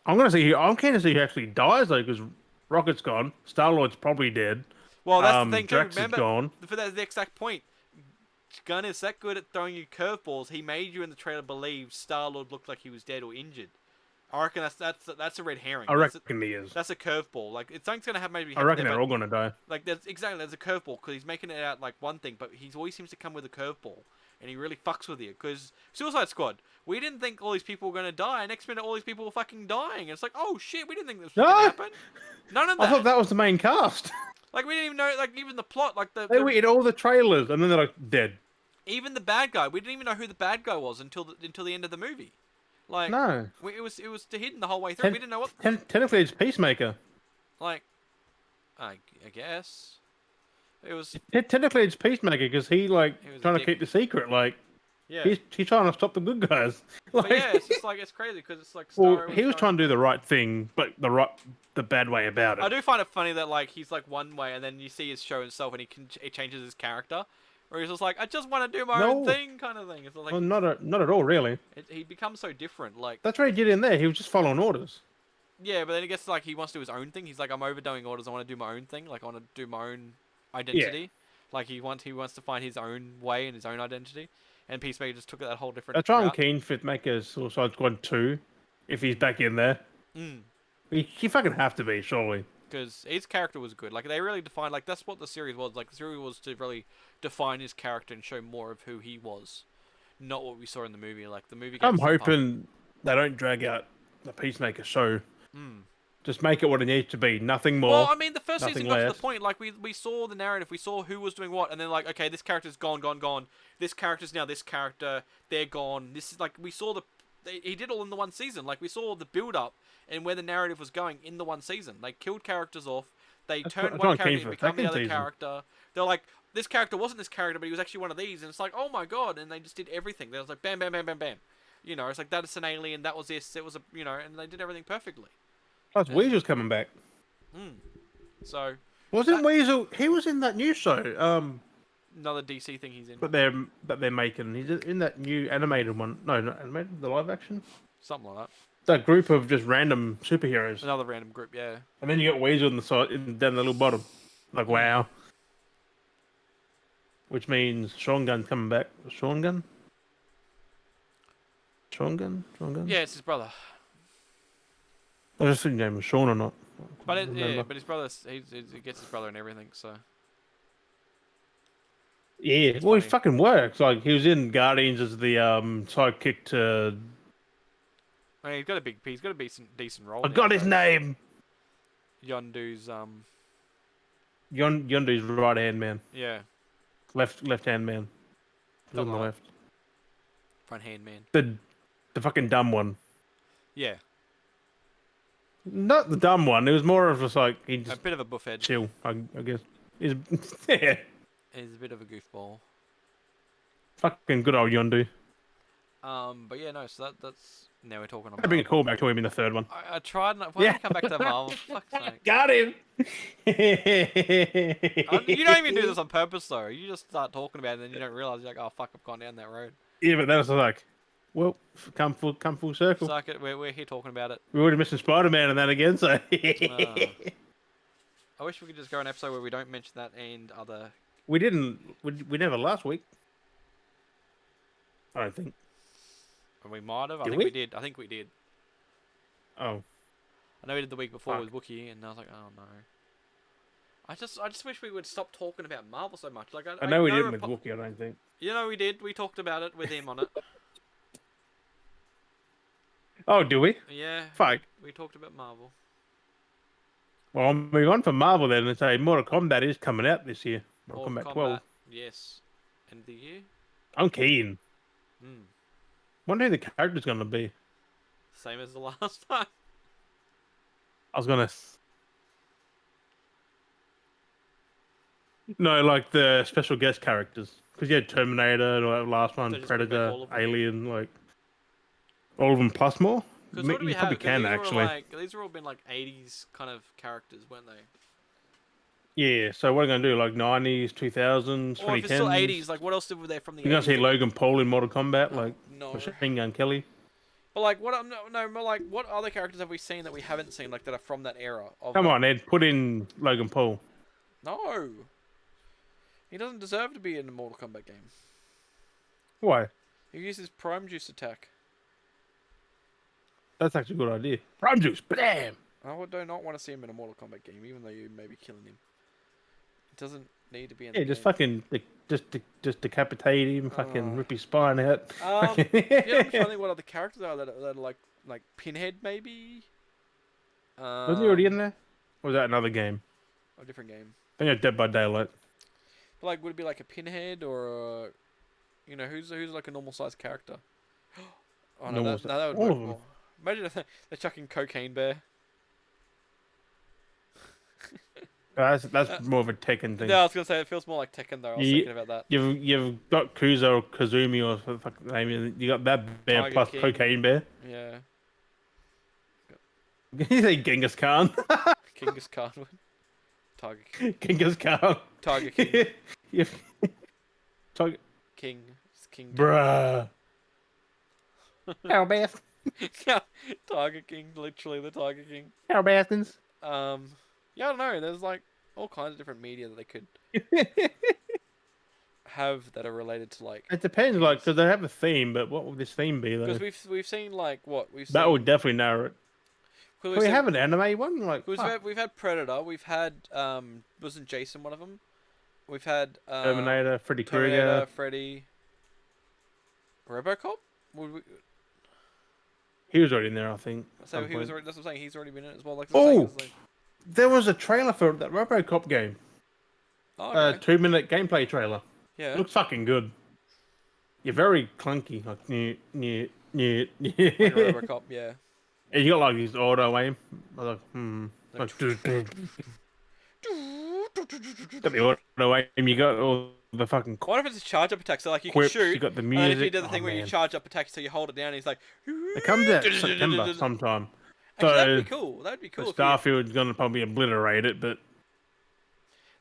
I'm keen to see who actually dies though, because Rocket's gone, Star Lord's probably dead. Well, that's the thing too. Drax is Remember, gone. for that the exact point, Gunn is that good at throwing you curveballs. He made you in the trailer believe Star Lord looked like he was dead or injured. I reckon that's a red herring. I reckon he is. That's a curveball. Like it's something's gonna have maybe. I reckon there, they're all gonna die. like there's a curveball because he's making it out like one thing, but he always seems to come with a curveball, and he really fucks with you. Because Suicide Squad, we didn't think all these people were gonna die. Next minute, all these people were fucking dying. And it's like, oh shit, we didn't think this was gonna happen. None of that. I thought that was the main cast. Like we didn't even know. Like even the plot. Like They waited all the trailers, and then they're like dead. even the bad guy. We didn't even know who the bad guy was until the end of the movie. Like No. it was hidden the whole way through. We didn't know what. Technically, it's Peacemaker. Like, I guess it was. Technically, it's Peacemaker because he He was trying a to dick. keep the secret. Like Yeah. he's trying to stop the good guys. But yeah, it's just like it's crazy because it's like. Star well, he was trying to do the right thing, but the bad way about it. I do find it funny that like he's like one way, and then you see his show himself, and he changes his character, or he's just like, I just want to do my own No. thing, kind of thing. It's like Well, not at all, really. he becomes so different. Like That's what he did in there. He was just following orders. yeah, but then he gets like he wants to do his own thing. He's like, I'm overdoing orders. I want to do my own thing. Like I want to do my own identity. Like he wants to find his own way and his own identity. And Peacemaker just took it that whole different. That's why I'm route. keen for to make a Suicide Squad 2 if he's back in there. He fucking have to be, surely. Because his character was good. Like they really defined. Like that's what the series was. Like the series was to really define his character and show more of who he was, not what we saw in the movie. Like the movie. I'm gave us some hoping they don't drag out the Peacemaker show. Just make it what it needs to be. Nothing more. Well, I mean, the first nothing season got to less. the point. Like we saw the narrative. We saw who was doing what, and then like, okay, this character's gone. This character's now this character. They're gone. This is like we saw he did all in the one season. Like we saw the build up and where the narrative was going in the one season. They killed characters off. They turned one character to become the other character. They're like, this character wasn't this character, but he was actually one of these. And it's like, oh my god! And they just did everything. They was like, bam, bam, bam, bam, bam. You know, it's like that's an alien. That was this. It was a and they did everything perfectly. Plus, Weasel's coming back. So Wasn't Weasel? He was in that new show. another DC thing he's in. That they're making. He's in that new animated one. No, not animated. The live action. Something like that. That group of just random superheroes. Another random group, yeah. And then you got Weasel on the side, down the little bottom. Like wow. Which means Sean Gunn's coming back. Sean Gunn. Sean Gunn. Yeah, it's his brother. I was just thinking his name was Sean or not. But but his brother, he gets his brother and everything. So yeah, it's well, he funny. fucking works. Like he was in Guardians as the sidekick to. I mean, he's got a decent role. I got his name. Yondu's Yondu's right hand man. yeah, Left hand man. He's on the Something like left. front hand man. The fucking dumb one. Yeah, Not the dumb one. It was more of just like he a just bit of a buffhead. chill. I guess. He's yeah. He's a bit of a goofball. Fucking good old Yondu. But yeah, no. So that's now we're talking I about. bring a call back to him in the third one. I tried. Why did you come back to Marvel? Fuck's sake. Got him. You don't even do this on purpose, though. You just start talking about it, and then you don't realize you're like, oh fuck, I've gone down that road. Yeah, but that was like, well, come full circle. Suck it. We're here talking about it. We would have missed Spider-Man and that again, so. I wish we could just go an episode where we don't mention that and other. We didn't. We never last week. I don't think. We might have. I Did think we? we did. I think we did. Oh. I know we did the week before Fuck. with Wookiee, and I was like, oh no. I just wish we would stop talking about Marvel so much. Like I know we didn't with Wookiee, I don't think. You know we did. We talked about it with him on it. Oh, do we? Yeah. Fuck. We talked about Marvel. Well, I'll move on from Marvel then and say Mortal Kombat is coming out this year. Mortal Kombat 12. Yes. End of the year. I'm keen. Hmm. Wonder who the character's going to be. Same as the last time. I was going to... No, like the special guest characters. Because you had Terminator, and all that last one, So just bring back Predator, all of them? Alien, like... All of them plus more? Because what do we You probably have? 'Cause can, these were actually. these were all been like 80s kind of characters, weren't they? Yeah, so what are you going to do? Like 90s, 2000s, Or if 2010s? it's still 80s, like what else were there from the 80s? You're going to see Logan Paul in Mortal Kombat, like No. Machine Gun Kelly. But like, no, more like, what other characters have we seen that we haven't seen, like that are from that era? Of, Come like, on, Ed, put in Logan Paul. No. He doesn't deserve to be in a Mortal Kombat game. Why? He uses Prime Juice attack. That's actually a good idea. Prime Juice, bam! I do not want to see him in a Mortal Kombat game, even though you may be killing him. It doesn't need to be in Yeah, the just game. fucking, just decapitate him, fucking rip his spine out. Yeah, I'm trying to think what other characters are that are like Pinhead, maybe? Wasn't he already in there? Or was that another game? A different game. I think it's Dead by Daylight. But like, would it be like a Pinhead or you know, who's like a normal sized character? Oh no, Normal that would all work of them. more. Imagine if they're chucking Cocaine Bear. That's more of a Tekken thing. No, I was gonna say it feels more like Tekken though. I was thinking about that. You've got Kuzo or Kazumi or what the fuck name is. You got that bear Tiger plus King. Cocaine Bear. Yeah, You say Genghis Khan. Genghis Khan. Tiger King. Genghis Khan. Tiger King. Yeah. Tiger. King. It's King. Bruh. How bad? Yeah, Tiger King. Literally the Tiger King. How bastards? Yeah, I don't know. There's like all kinds of different media that they could have that are related to like. It depends, like, because they have a theme, but what would this theme be, though? Because we've seen like what we've seen. That would definitely narrow it. Cause Can we have an anime one? Like, fuck. we've had Predator. We've had wasn't Jason one of them? We've had Terminator, Freddy Terminator, Krueger. Freddy, RoboCop. Would we? He was already in there, I think. at So some he was point. already. That's what I'm saying. He's already been in it as well. Like, Oh! like, There was a trailer for that RoboCop game. oh, okay. 2-minute gameplay trailer. Yeah. It looks fucking good. You're very clunky, like Like yeah. RoboCop. Yeah. And you got like his auto aim. I was like, got the auto aim. You got all the fucking What if it's a charge up attack? So like you quips. can shoot. You got the And music. then if you do the thing Oh, where you man. charge up attack, so you hold it down, and he's like. It comes out September sometime. Actually, that'd be So cool. That'd be the cool if you. Starfield's gonna probably obliterate it, but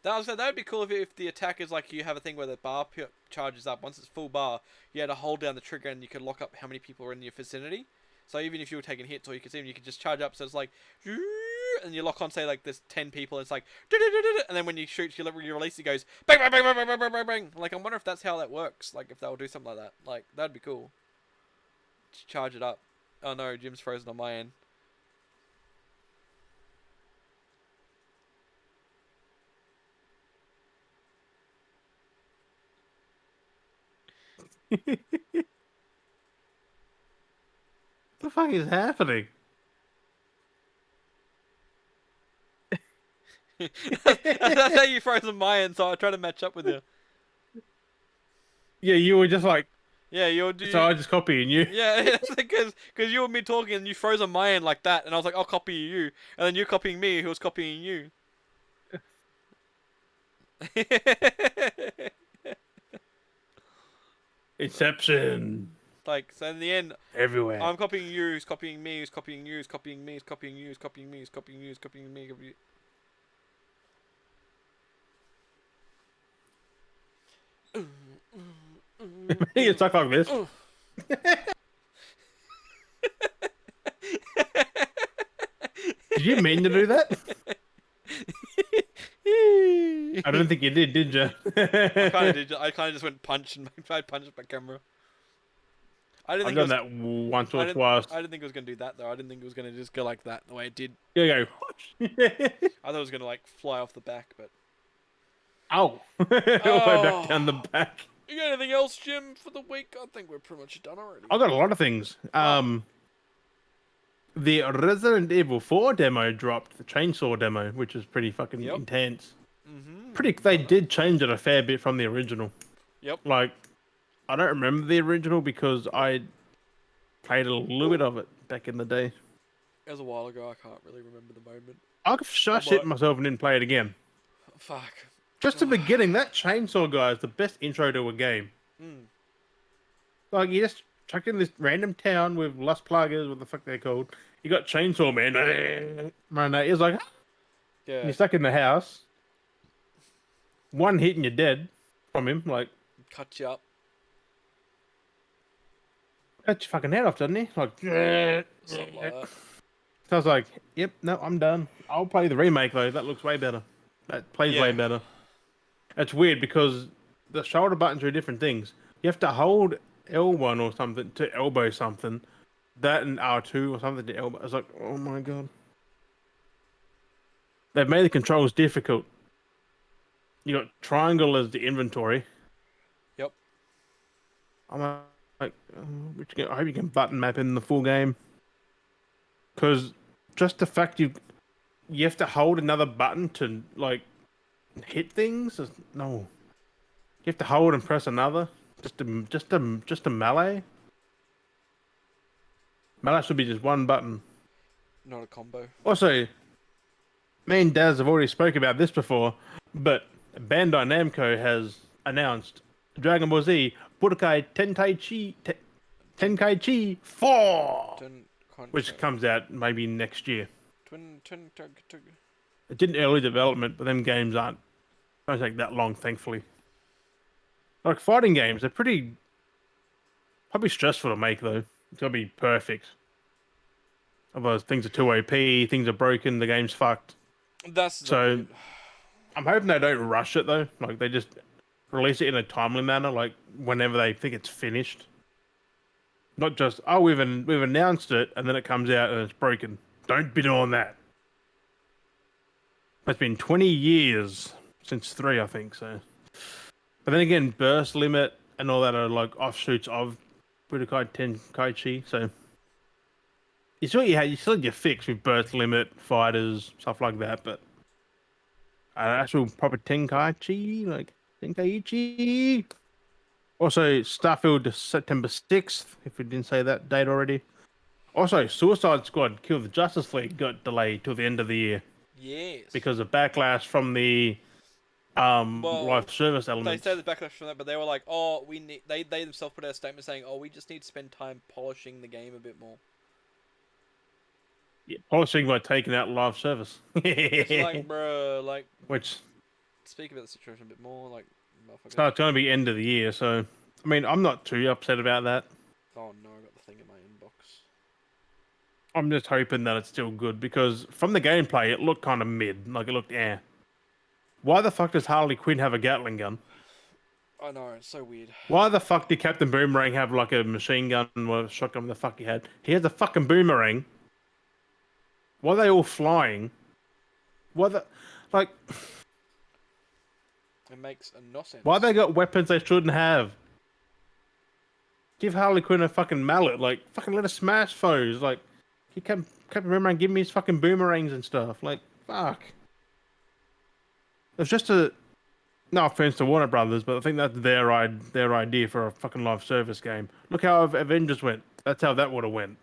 That'd be cool if the attack is like you have a thing where the bar charges up. Once it's full bar, you had to hold down the trigger and you could lock up how many people are in your vicinity. So even if you were taking hits or you could see them, you could just charge up. So it's like, and you lock on, say like there's 10 people. And it's like, and then when you shoot, you release, it goes bang bang bang bang bang bang bang bang. Like I wonder if that's how that works. Like if they'll do something like that. Like that'd be cool. Just charge it up. Oh no, Jim's frozen on my end. what the fuck is happening? That's how you froze on my end. So I try to match up with you. Yeah, you were just like, Yeah, so I just copying you. Yeah, that's because you and me talking and you froze on my end like that, and I was like, I'll copy you, and then you're copying me, who was copying you. Inception Like, so in the end, everywhere. I'm copying you, who's copying me, who's copying you, who's copying me, who's copying you, who's copying me, who's copying you, who's copying me, copying You talk like this. Did you mean to do that? I don't think you did you? I kind of did. I kind of just went punch and I punched my camera. I didn't I've think done it was. that once or I twice. didn't think it was gonna do that though. I didn't think it was gonna just go like that the way it did. You go. I thought it was gonna like fly off the back, but. Ow! All the way back down the back. You got anything else, Jim, for the week? I think we're pretty much done already. I got a lot of things. The Resident Evil 4 demo dropped, the chainsaw demo, which is pretty fucking intense. They did change it a fair bit from the original. Yep. Like, I don't remember the original because I played a little bit of it back in the day. It was a while ago. I can't really remember the moment. I shit myself and didn't play it again. Fuck. Just the beginning, that chainsaw guy is the best intro to a game. Like, you just chuck in this random town with Las Plagas, what the fuck they're called. You got Chainsaw Man. Man, he's like, Yeah. and you're stuck in the house. One hit and you're dead from him. Like, Cut you up. cut your fucking head off, doesn't he? Like, Something like that. So I was like, yep, no, I'm done. I'll play the remake, though. That looks way better. That plays way better. It's weird because the shoulder buttons are different things. You have to hold L1 or something to elbow something. That and R2 or something to elbow. I was like, oh my god. They've made the controls difficult. You got triangle as the inventory. Yep. I'm like, I hope you can button map in the full game. Because just the fact you have to hold another button to like hit things. No, you have to hold and press another. Just a melee. Melee should be just one button. Not a combo. Also, me and Daz have already spoke about this before, but Bandai Namco has announced Dragon Ball Z Budokai Tenkaichi 4, which comes out maybe next year. It did early development, but them games don't take that long, thankfully. Like fighting games, they're probably stressful to make though. It's gotta be perfect. Otherwise, things are too OP, things are broken, the game's fucked. So I'm hoping they don't rush it though. Like they just release it in a timely manner, like whenever they think it's finished. Not just we've announced it and then it comes out and it's broken. Don't be doing that. It's been 20 years since 3, I think so. But then again, burst limit and all that are like offshoots of Budokai Tenkaichi. So you still had your fix with burst limit, fighters, stuff like that. But actual proper Tenkaichi, like Tenkaichi. Also, Starfield September 6th, if we didn't say that date already. Also, Suicide Squad Kill the Justice League got delayed till the end of the year. Yes. Because of backlash from the live service elements. They said the backlash from that, but they were like, "Oh, we need." They themselves put out a statement saying, "Oh, we just need to spend time polishing the game a bit more." Yeah, polishing by taking out live service. It's like, bro, like, Which speak about the situation a bit more, like, so motherfucker. it's going to be end of the year, so I mean, I'm not too upset about that. Oh no, I got the thing in my inbox. I'm just hoping that it's still good because from the gameplay, it looked kind of mid. Like it looked, eh. Why the fuck does Harley Quinn have a Gatling gun? I know, it's so weird. Why the fuck did Captain Boomerang have like a machine gun or a shotgun? The fuck he had? He has a fucking boomerang. Why are they all flying? Why the like? It makes no sense. Why they got weapons they shouldn't have? Give Harley Quinn a fucking mallet. Like fucking let her smash foes. Like he kept Captain Boomerang give me his fucking boomerangs and stuff. Like fuck. It's just a no offense to Warner Brothers, but I think that's their idea for a fucking live service game. Look how Avengers went. That's how that would have went.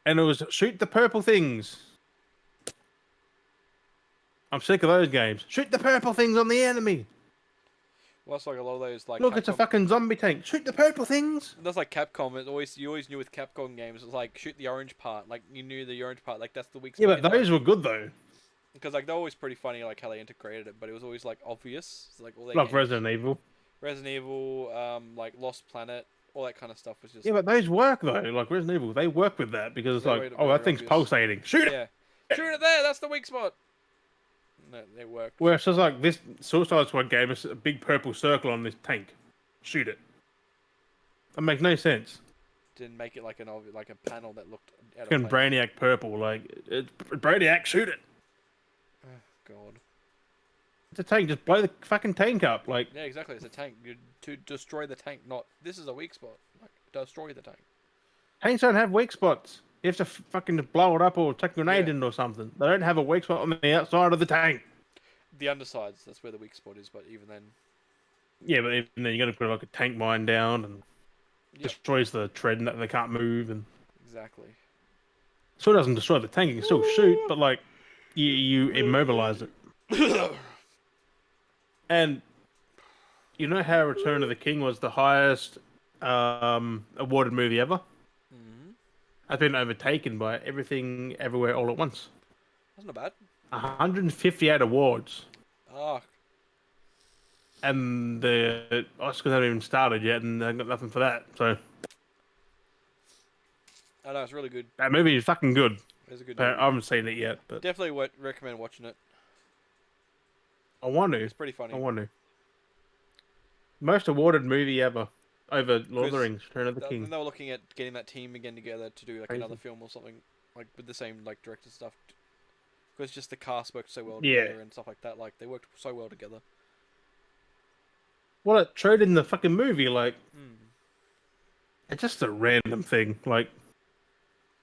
And it was shoot the purple things. I'm sick of those games. Shoot the purple things on the enemy. Well, that's like a lot of those, like, Look, Capcom. it's a fucking zombie tank. Shoot the purple things. That's like Capcom. You always knew with Capcom games, it's like shoot the orange part. Like you knew the orange part. Like that's the weak spot. Yeah, but those were good though. Because like they're always pretty funny, like how they integrated it. But it was always like obvious. It's like all their Like games. Resident Evil. Resident Evil, like Lost Planet, all that kind of stuff was just. Yeah, but those work though. Like Resident Evil, they work with that because it's They like, made it oh, that very thing's obvious. pulsating. Shoot it. Yeah, shoot it there. That's the weak spot. No, they work. Where it's just like this Suicide Squad game is a big purple circle on this tank. Shoot it. That makes no sense. Didn't make it like like a panel that looked out of Fucking place. Brainiac purple, like Brainiac, shoot it. God. It's a tank. Just blow the fucking tank up. Like Yeah, exactly. It's a tank. You to destroy the tank. Not this is a weak spot. Like destroy the tank. tanks don't have weak spots. You have to fucking blow it up or take a grenade Yeah. in it or something. They don't have a weak spot on the outside of the tank. The undersides. That's where the weak spot is. But even then, Yeah, but even then you got to put like a tank mine down and Yep. destroys the tread and that they can't move and exactly. still doesn't destroy the tank. You can still shoot, but like you immobilize it. And you know how Return of the King was the highest awarded movie ever? Mm-hmm. Has been overtaken by Everything Everywhere All at Once. That's not bad. 158 awards. Ah, And the Oscars haven't even started yet, and they got nothing for that. So I know it's really good. that movie is fucking good. It's a good. I Movie. haven't seen it yet, but Definitely recommend watching it. I want to. It's pretty funny. I want to. Most awarded movie ever over Lord of the 'Cause Rings, Return of the Then King. they were looking at getting that team again together to do like Crazy. another film or something, like with the same like director stuff. Because just the cast worked so well Yeah. together and stuff like that. Like they worked so well together. Well, it showed in the fucking movie, like Mm. it's just a random thing. Like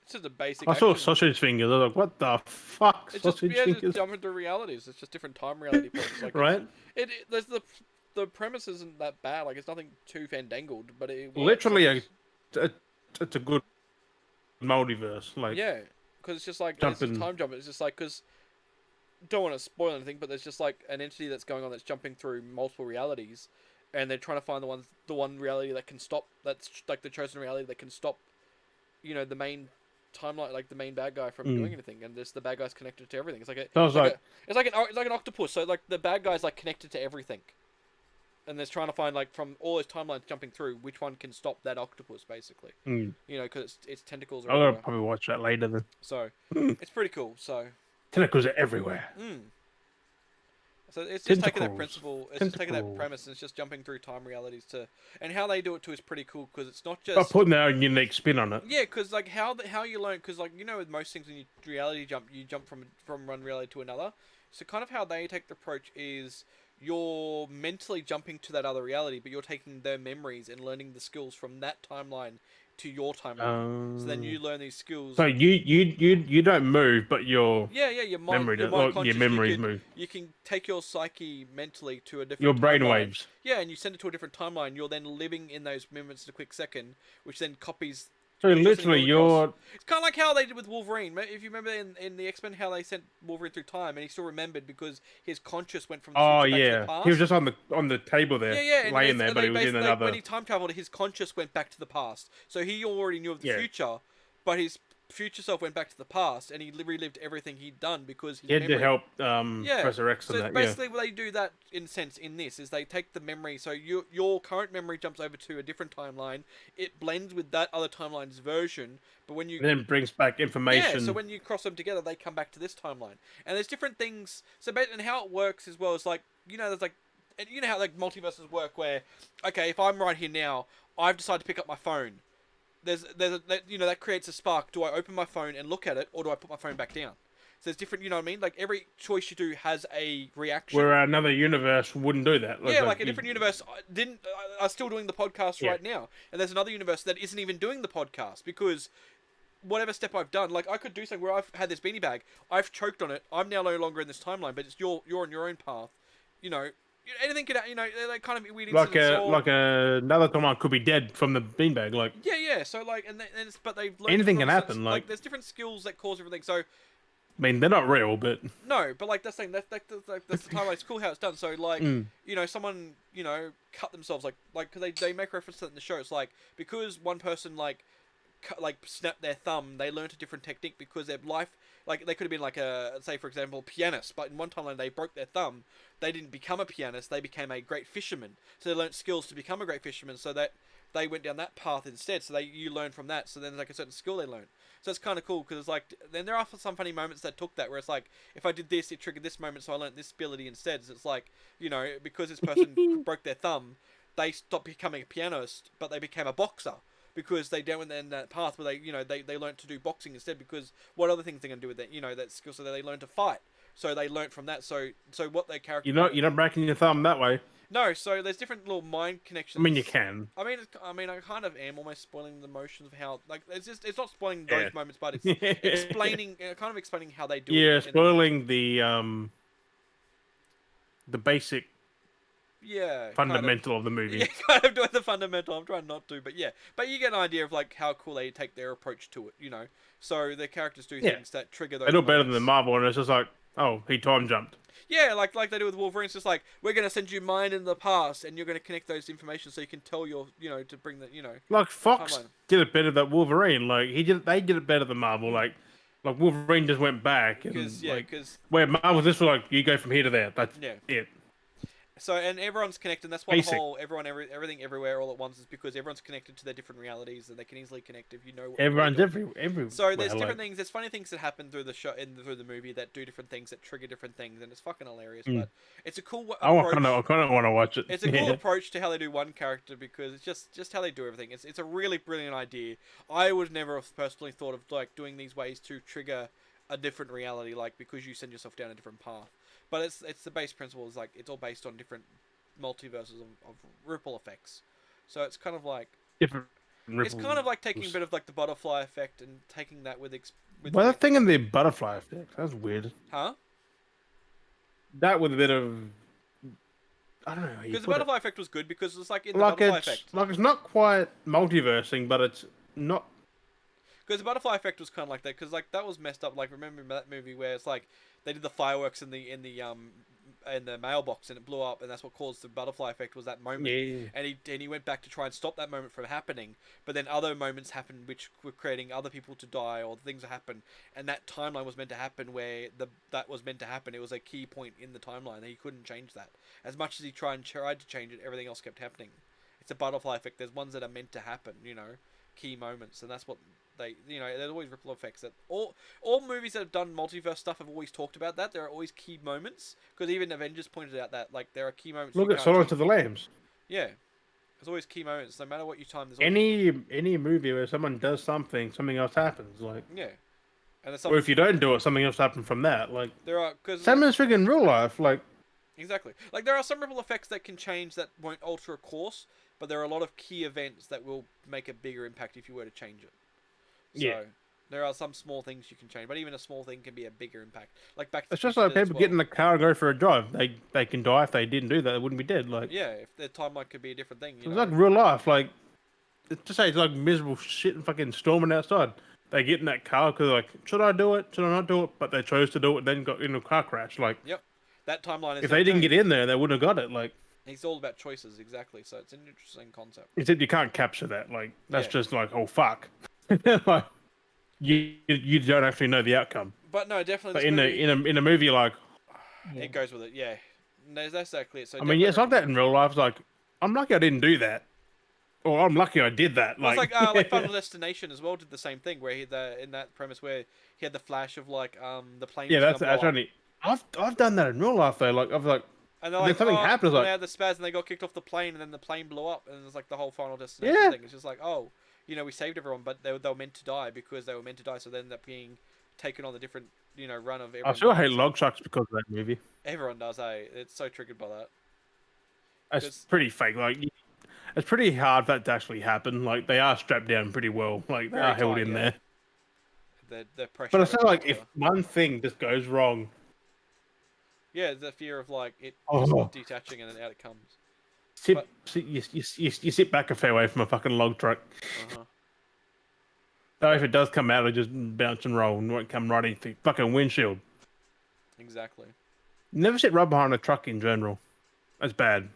It's just a basic. I saw action. sausage fingers. I was like, "What the fuck, It's just sausage just fingers?" jumping to realities. It's just different time reality points. Like Right? there's the premise isn't that bad. Like it's nothing too fandangled, but it works. Literally, it's a good multiverse. Like, Yeah, because it's just like it's Jumping- just time jump. It's just like because don't want to spoil anything, but there's just like an entity that's going on that's jumping through multiple realities, and they're trying to find the one reality that can stop. That's like the chosen reality that can stop, the main timeline, like the main bad guy from doing anything. And the bad guy's connected to everything. It's like So I was like- it's like an octopus. So like the bad guy's like connected to everything. And there's trying to find like from all those timelines jumping through which one can stop that octopus basically. Because its tentacles are I'll everywhere. probably watch that later. Then So it's pretty cool. So tentacles are everywhere. so it's just taking that Tentacles. principle. It's just taking that Tentacles. premise and it's just jumping through time realities and how they do it too is pretty cool because it's not But just putting their own unique spin on it. yeah, because like how you learn because like with most things when you reality jump you jump from one reality to another. So kind of how they take the approach is you're mentally jumping to that other reality, but you're taking their memories and learning the skills from that timeline to your timeline. So then you learn these skills. So you don't move, but your Your mind, memory your does. mind Your conscious, memories move. You can take your psyche mentally to a different Your brain timeline. waves. Yeah, and you send it to a different timeline. You're then living in those moments in a quick second, which then copies. So just literally, sending it all you're across. It's kind of like how they did with Wolverine. If you remember in the X-Men, how they sent Wolverine through time, and he still remembered because his conscious went from the oh future back to the yeah, past. he was just on the table there, and laying there, but he was in another. When he time traveled, his conscious went back to the past, so he already knew of the Yeah. future. but his future self went back to the past and he relived everything he'd done because his He had to memory. help Yeah. Professor X So and it's that. Yeah. basically what they do that in a sense in this is they take the memory. So your current memory jumps over to a different timeline. It blends with that other timeline's version. But when you And then brings back yeah, so information. when you cross them together, they come back to this timeline. And there's different things. So and how it works as well is like there's like and you know how like multiverses work where okay if I'm right here now I've decided to pick up my phone. That creates a spark. Do I open my phone and look at it, or do I put my phone back down? So there's different, you know what I mean? Like every choice you do has a reaction. Where another universe wouldn't do that. Yeah, like a different universe are still doing the podcast Yeah. right now, and there's another universe that isn't even doing the podcast because whatever step I've done, like I could do something where I've had this beanie bag, I've choked on it, I'm now no longer in this timeline, but it's you're on your own path. You know, anything could they kind of weird incidents. Another Tom could be dead from the beanbag. Like Yeah. So like, but they've learned anything can from happen. like there's different skills that cause everything. So I mean, they're not real, but no, but like that's the thing. That's the timeline. It's cool how it's done. So like, Mm. Someone cut themselves like because they make reference to that in the show. It's like because one person snapped their thumb, they learned a different technique because their life, like they could have been like say for example, pianist, but in one timeline they broke their thumb. They didn't become a pianist, they became a great fisherman. So they learned skills to become a great fisherman, so that they went down that path instead. So you learn from that. So then there's like a certain skill they learn. So it's kind of cool because it's like then there are some funny moments that took that where it's like if I did this, it triggered this moment, so I learned this ability instead. So it's like because this person broke their thumb, they stopped becoming a pianist, but they became a boxer because they went in that path where they learned to do boxing instead because what other things they can do with that that skill, so they learned to fight, so they learned from that, so what their character you're not breaking your thumb that way. no, so there's different little mind connections. I mean, you can. I mean I kind of am almost spoiling the motions of how like it's not spoiling those Yeah. moments, but it's explaining kind of explaining how they do it. Yeah, spoiling the basic Yeah, fundamental of the movie. yeah, kind of doing the fundamental. I'm trying not to, but yeah. But you get an idea of like how cool they take their approach to it, So the characters do things that trigger those. They do better than moments. the Marvel, and it's just like, oh, he time jumped. Yeah, like they do with Wolverine. It's just like we're gonna send you mind in the past, and you're gonna connect those information so you can tell your, to bring the, Like Fox timeline. did it better than Wolverine. Like they did it better than Marvel. Like Wolverine just went back and Because where Marvel this was like you go from here to there. That's yeah. it. So and everyone's connected. And that's why Basic. the whole everything everywhere all at once is because everyone's connected to their different realities and they can easily connect if you know. What Everyone's they're doing. every. So there's different things. There's funny things that happen through the show through the movie that do different things that trigger different things, and it's fucking hilarious. But it's a cool approach. I kind of want to watch it. It's a cool approach to how they do one character because it's just how they do everything. It's a really brilliant idea. I would never have personally thought of like doing these ways to trigger a different reality, like because you send yourself down a different path. But it's the base principle is like it's all based on different multiverses of ripple effects. So it's kind of like Different. it's kind of like taking a bit of like the butterfly effect and taking that with Well, that thing in the butterfly effect, that's weird. huh? That with a bit of, I don't know. Because the butterfly effect was good because it's like in the like butterfly it's effect. like it's not quite multiversing, but it's not. Because the butterfly effect was kind of like that. Because like that was messed up. Like remember that movie where it's like they did the fireworks in the mailbox and it blew up, and that's what caused the butterfly effect was that moment. Yeah. And he went back to try and stop that moment from happening, but then other moments happened which were creating other people to die or things to happen, and that timeline was meant to happen where that was meant to happen. It was a key point in the timeline, and he couldn't change that. As much as he tried to change it, everything else kept happening. It's a butterfly effect. There's ones that are meant to happen, key moments, and that's what there's always ripple effects. That all movies that have done multiverse stuff have always talked about that. There are always key moments because even Avengers pointed out that like there are key moments. Look at Silence of the Lambs. Yeah, there's always key moments. No matter what you time, there's Any movie where someone does something else happens. Like yeah, and there's or if you don't do it, something else happens from that. Like there are because same as freaking real life. Like exactly like there are some ripple effects that can change that won't alter a course, but there are a lot of key events that will make a bigger impact if you were to change it. So, yeah. There are some small things you can change, but even a small thing can be a bigger impact. Like back. It's just like people get in the car and go for a drive. They can die if they didn't do that. They wouldn't be dead. Like yeah, if their timeline could be a different thing. It's like real life. Like just say it's like miserable shit and fucking storming outside. They get in that car because like, should I do it? Should I not do it? But they chose to do it, and then got in a car crash. Like yep, that timeline is. If they didn't get in there, they wouldn't have got it. Like it's all about choices, exactly. So it's an interesting concept. Except you can't capture that. Like that's just like, oh fuck. Like, you don't actually know the outcome. But no, definitely But this movie, in a movie like, it goes with it. Yeah, no, that's exactly it. So I mean, yeah, definitely it's like that in recommend. real life. It's like, I'm lucky I didn't do that, or I'm lucky I did that. Well, it's Like, like Final Destination as well did the same thing, where he the in that premise where he had the flash of like the plane yeah, was gonna blow that's up, only. I've done that in real life though. Like, I've like, and they're and then like, something oh, happens. and they Like, had the spaz, and they got kicked off the plane, and then the plane blew up, and it's like the whole Final Destination yeah, thing. It's just like, oh, we saved everyone, but they were meant to die because they were meant to die, so they ended up being taken on the different run of I everyone still hate dying. So log trucks because of that movie. everyone does, hey, it's so triggered by that. It's Because pretty fake. Like, it's pretty hard for that to actually happen. Like, they are strapped down pretty well. Like, they are very held tight, in yeah. there. The But pressure I of it feel coming like if together. one thing just goes wrong, Yeah, the fear of like it just oh, detaching and then out it comes. But you sit back a fair way from a fucking log truck. uh-huh. So if But it does come out, it'll just bounce and roll and won't come right into the fucking windshield. exactly. Never sit right behind a truck in general. That's bad.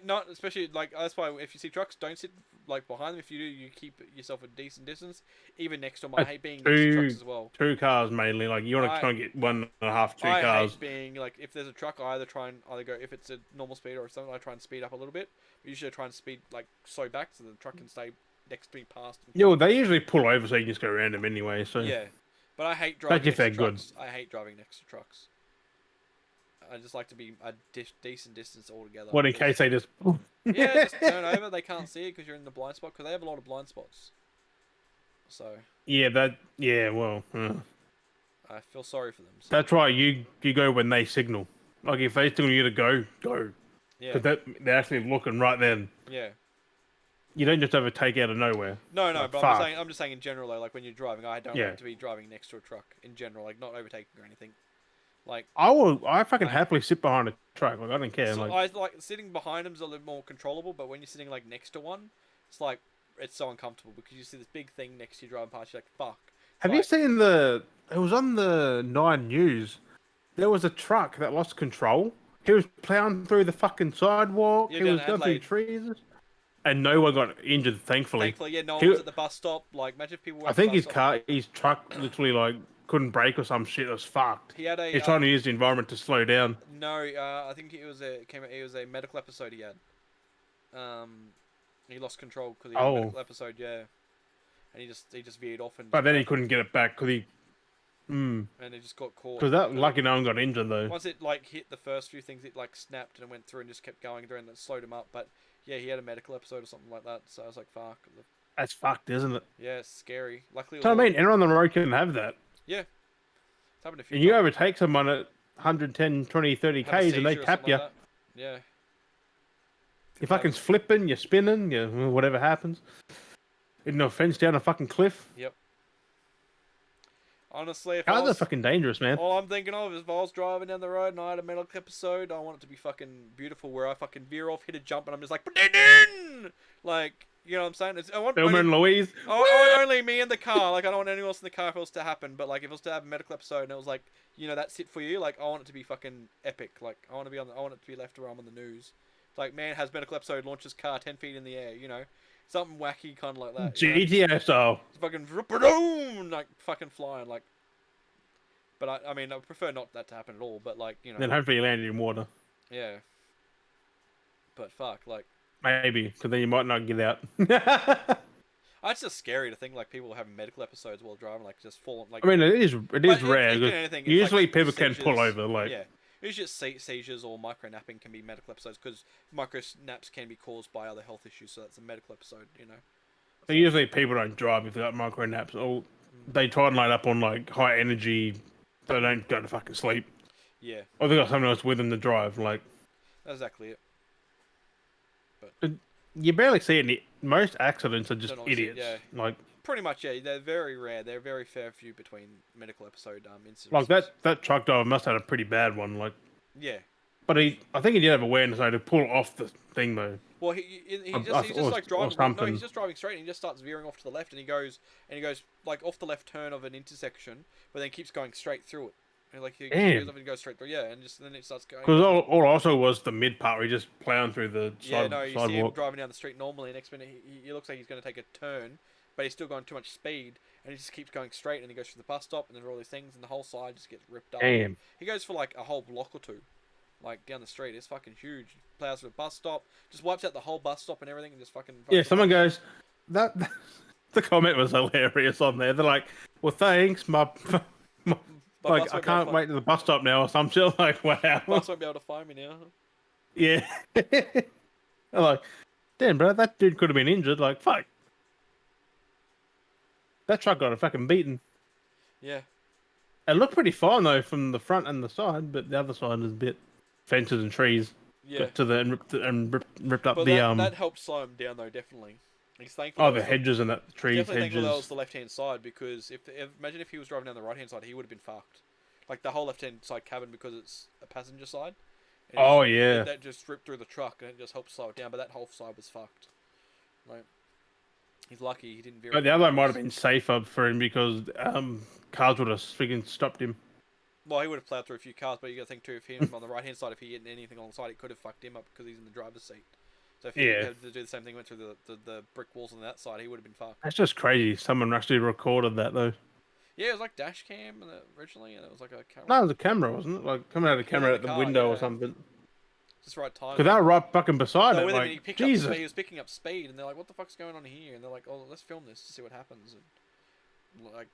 Not especially like that's why if you see trucks, don't sit like behind them. If you do, you keep yourself a decent distance. Even next to them, I Uh, hate being next to trucks two as well. two cars mainly. Like you want to I try and get one and a half, two I cars. hate being like if there's a truck, I either try and either go if it's a normal speed or something, I try and speed up a little bit. But usually I try and speed like slow back so the truck can stay next to me past in Yeah, front well, of me. they usually pull over so you can just go around them anyway. So Yeah, but I hate especially driving if next to they're good. trucks. I hate driving next to trucks. I just like to be a decent distance altogether. What in 'Cause case they just? yeah, just turn over. They can't see it because you're in the blind spot. Because they have a lot of blind spots. So Yeah, that. Yeah, well, I feel sorry for them. So that's right. You go when they signal. Like if they signal you to go, go. yeah, Because they're actually looking right then. yeah. You don't just overtake out of nowhere. No, Like but fuck. I'm just saying in general though. Like when you're driving, I don't Yeah. like to be driving next to a truck in general. Like not overtaking or anything. Like I fucking I happily sit behind a truck. Like I don't care. so Like I like sitting behind them's a little more controllable. But when you're sitting like next to one, it's like it's so uncomfortable because you see this big thing next to you driving past. You're like fuck. It's have you like seen the? It was on the Nine News. There was a truck that lost control. He was plowing through the fucking sidewalk. you're He down was in going through Adelaide. trees, and no one got injured. Thankfully, Thankfully, yeah, no one he. was at the bus stop. Like imagine if people were I at the think bus stop. his truck, literally like couldn't brake or some shit. It was fucked. He had a He's trying to use the environment to slow down. no. I think it was a medical episode he had. Um, he lost control because he had a Oh, medical episode. Yeah, and he just veered off and but just then he crashed couldn't get it back because he. and he just got caught. Because that But lucky no one got injured though. once it like hit the first few things, it like snapped and it went through and just kept going through and that slowed him up. But yeah, he had a medical episode or something like that. So I was like, fuck. That's fucked, isn't it? Yeah, it's scary. Luckily, it So was I all mean, anyone on the road can have that. yeah. It's happened a few And you times. overtake someone at 110, 20, 30 Have a Ks and they seizure or tap something you. like that. Yeah. You're fucking flipping, you're spinning, whatever happens. In no offense, down a fucking cliff. Yep. Honestly, if I Cars are was fucking dangerous, man. all I'm thinking of is if I was driving down the road and I had a medical episode, I want it to be fucking beautiful where I fucking veer off, hit a jump, and I'm just like, like, you know what I'm saying? I want Thelma and Louise. I want only me in the car. Like, I don't want anyone else in the car if it was to happen. But like, if it was to have a medical episode and it was like, that's it for you. Like, I want it to be fucking epic. Like, I want it to be left where I'm on the news. It's like, man has medical episode, launches car 10 feet in the air. Something wacky, kind of like that. GTA style. It's fucking like fucking flying like. But I mean, I prefer not that to happen at all. But like, Then hopefully you land in water. yeah. But fuck, like, Maybe, because then you might not get out. it's just scary to think like people having medical episodes while driving, like just falling. Like, I mean, it is but rare. It can 'Cause anything. It's usually like people can pull seizures. over. Like, Yeah, it's just seizures or micro napping can be medical episodes because micro naps can be caused by other health issues. So that's a medical episode. so usually people don't drive if they got micro naps. Or they try and line up on like high energy, so they don't go to fucking sleep. Yeah, Or they got someone else with them to drive. Like, that's exactly it. you barely see any. Most accidents are just Don't always see it, idiots. yeah. Like Pretty much, yeah. They're very rare. They're very fair few between medical episode incidents. Like that truck driver must have had a pretty bad one. Like, Yeah. but I think he did have awareness though to pull off the thing though. Well, he's Or just like driving. No, something. he's just driving straight, and he just starts veering off to the left, and he goes like off the left turn of an intersection, but then keeps going straight through it. And like he veers off and goes straight through, yeah, and then it starts going. Because all also was the mid part where he just plowing through the Yeah, no, you see him sidewalk. driving down the street normally. Next minute, he looks like he's going to take a turn, but he's still going too much speed, and he just keeps going straight, and he goes through the bus stop, and then all these things, and the whole side just gets ripped up. Damn. He goes for like a whole block or two, like down the street. It's fucking huge. Plows through a bus stop, just wipes out the whole bus stop and everything, and just fucking. Yeah, someone goes, that the comment was hilarious on there. They're like, well, thanks, my like, I can't wait to the bus stop now or some shit. Like, wow. Bus won't be able to find me now. Yeah. I'm like, damn, bro, that dude could have been injured. Like, fuck. That truck got a fucking beaten. Yeah. It looked pretty fine though from the front and the side, but the other side is a bit fences and trees. Yeah. Got to the and ripped up but the that helped slow him down though, definitely. He's thankful. Oh, the hedges and that trees. Definitely hedges. thankful that was the left hand side, because if imagine if he was driving down the right hand side, he would have been fucked. Like the whole left hand side cabin, because it's a passenger side. Oh yeah. That just ripped through the truck and it just helped slow it down, but that whole side was fucked. Like, he's lucky he didn't veer. But the other one might have been safer for him because cars would have freaking stopped him. Well, he would have plowed through a few cars, but you got to think too, if him on the right hand side, if he hit anything on the side, it could have fucked him up because he's in the driver's seat. So if he had to do the same thing, went through the brick walls on that side, he would have been fucked. That's just crazy. Someone actually recorded that though. Yeah, it was like dash cam originally, and it was like a camera. No, it was a camera, wasn't it? Like coming out of the camera at the window or something. Just right time. Because they were right fucking beside it. Like, Jesus. He was picking up speed, and they're like, "What the fuck's going on here?" And they're like, "Oh, let's film this to see what happens." And like,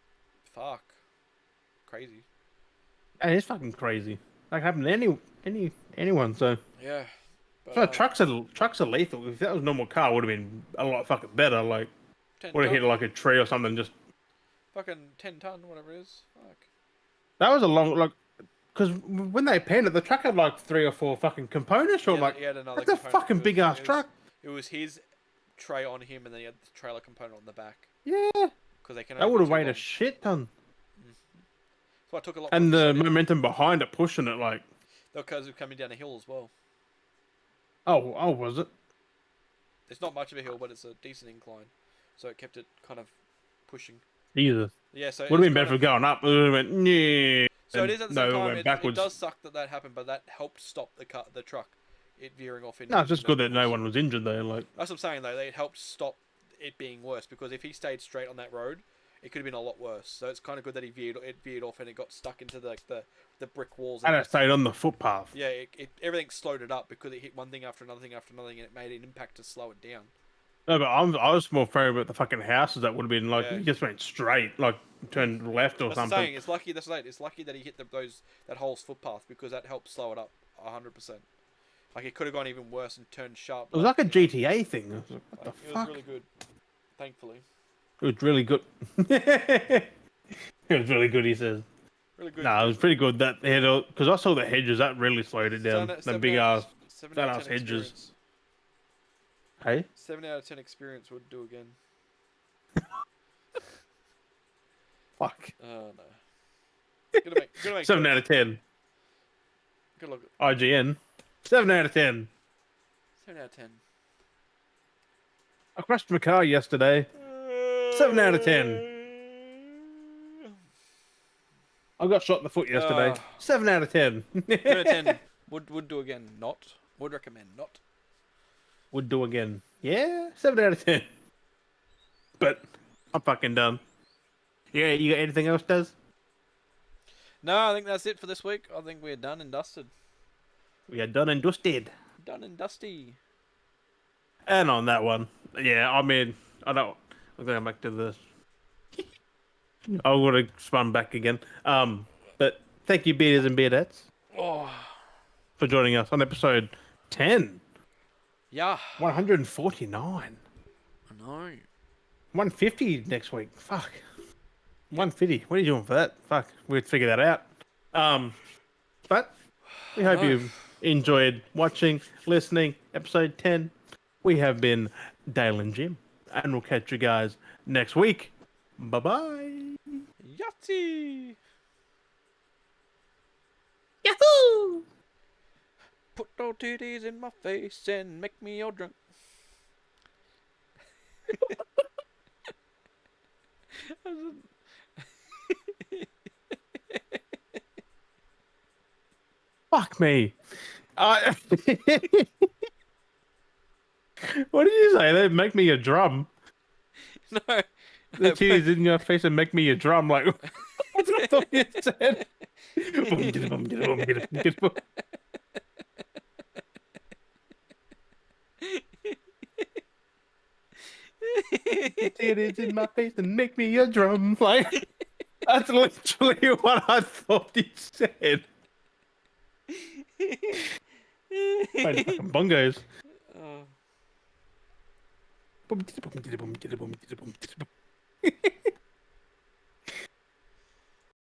fuck, crazy. And it's fucking crazy. Like happened to anyone. So yeah. But, so trucks are lethal. If that was a normal car, it would have been a lot fucking better. Like would have hit like a tree or something. Just fucking 10-ton, whatever it is. Fuck. That was a long like. Because when they panned it, the truck had like 3 or 4 fucking components. Or like, that's a fucking big ass truck. It was his tray on him, and then he had the trailer component on the back. Yeah. Because they can. That would have weighed a shit ton. So I took a lot. And the momentum behind it pushing it, like. Because it was coming down a hill as well. Oh, was it? It's not much of a hill, but it's a decent incline, so it kept it kind of pushing. Jesus. Yeah, so would have been better for going up. It would have went yeah. So it is at the same time. It does suck that happened, but that helped stop the truck, it veering off into. No, it's just good that no one was injured though. Like that's what I'm saying though. It helped stop it being worse, because if he stayed straight on that road, it could have been a lot worse. So it's kind of good that he veered off and it got stuck into the brick walls. And it stayed on the footpath. Yeah, everything slowed it up because it hit one thing after another thing after another thing, and it made an impact to slow it down. No, but I was more afraid about the fucking houses that would have been like he just went straight, like turned left or something. Saying. It's lucky. It's lucky that he hit that whole footpath, because that helped slow it up 100%. Like it could have gone even worse and turned sharp. It was like a GTA thing. It was really good, thankfully. It was really good. It was really good, he says. Really good. Nah, it was pretty good. That because I saw the hedges, that really slowed it down. The big ass, that ass hedges. Experience. Hey? 7 out of 10 experience would do again. Fuck. Oh no. Gonna make 7 out of 10. Good look. IGN. 7 out of 10. 7 out of 10. I crashed my car yesterday. 7 out of 10. I got shot in the foot yesterday. 7 out of 10. 7 out of 10. Would do again. Not. Would recommend not. Would do again. Yeah, 7 out of 10. But I'm fucking done. Yeah, you got anything else, Des? No, I think that's it for this week. I think we're done and dusted. We are done and dusted. Done and dusty. And on that one, yeah, I mean, I'm going back to this. I would have spun back again. But thank you, beaters and beardettes, for joining us on episode 10. Yeah. 149. I know. 150 next week. Fuck. 150. What are you doing for that? Fuck. We'd figure that out. But we hope you've enjoyed watching, listening. Episode 10. We have been Dale and Jim. And we'll catch you guys next week. Bye-bye. Yahtzee! Yahoo! Put those titties in my face and make me all drunk. Fuck me. What did you say? They make me a drum. No. The tears in your face and make me a drum. Like, that's what I thought you said. Boom, get boom, get boom, get boom, get boom. Tears in my face and make me a drum. Like, that's literally what I thought you said. Playing fucking bongos. Oh. Boom, get boom, get boom, get boom, get boom.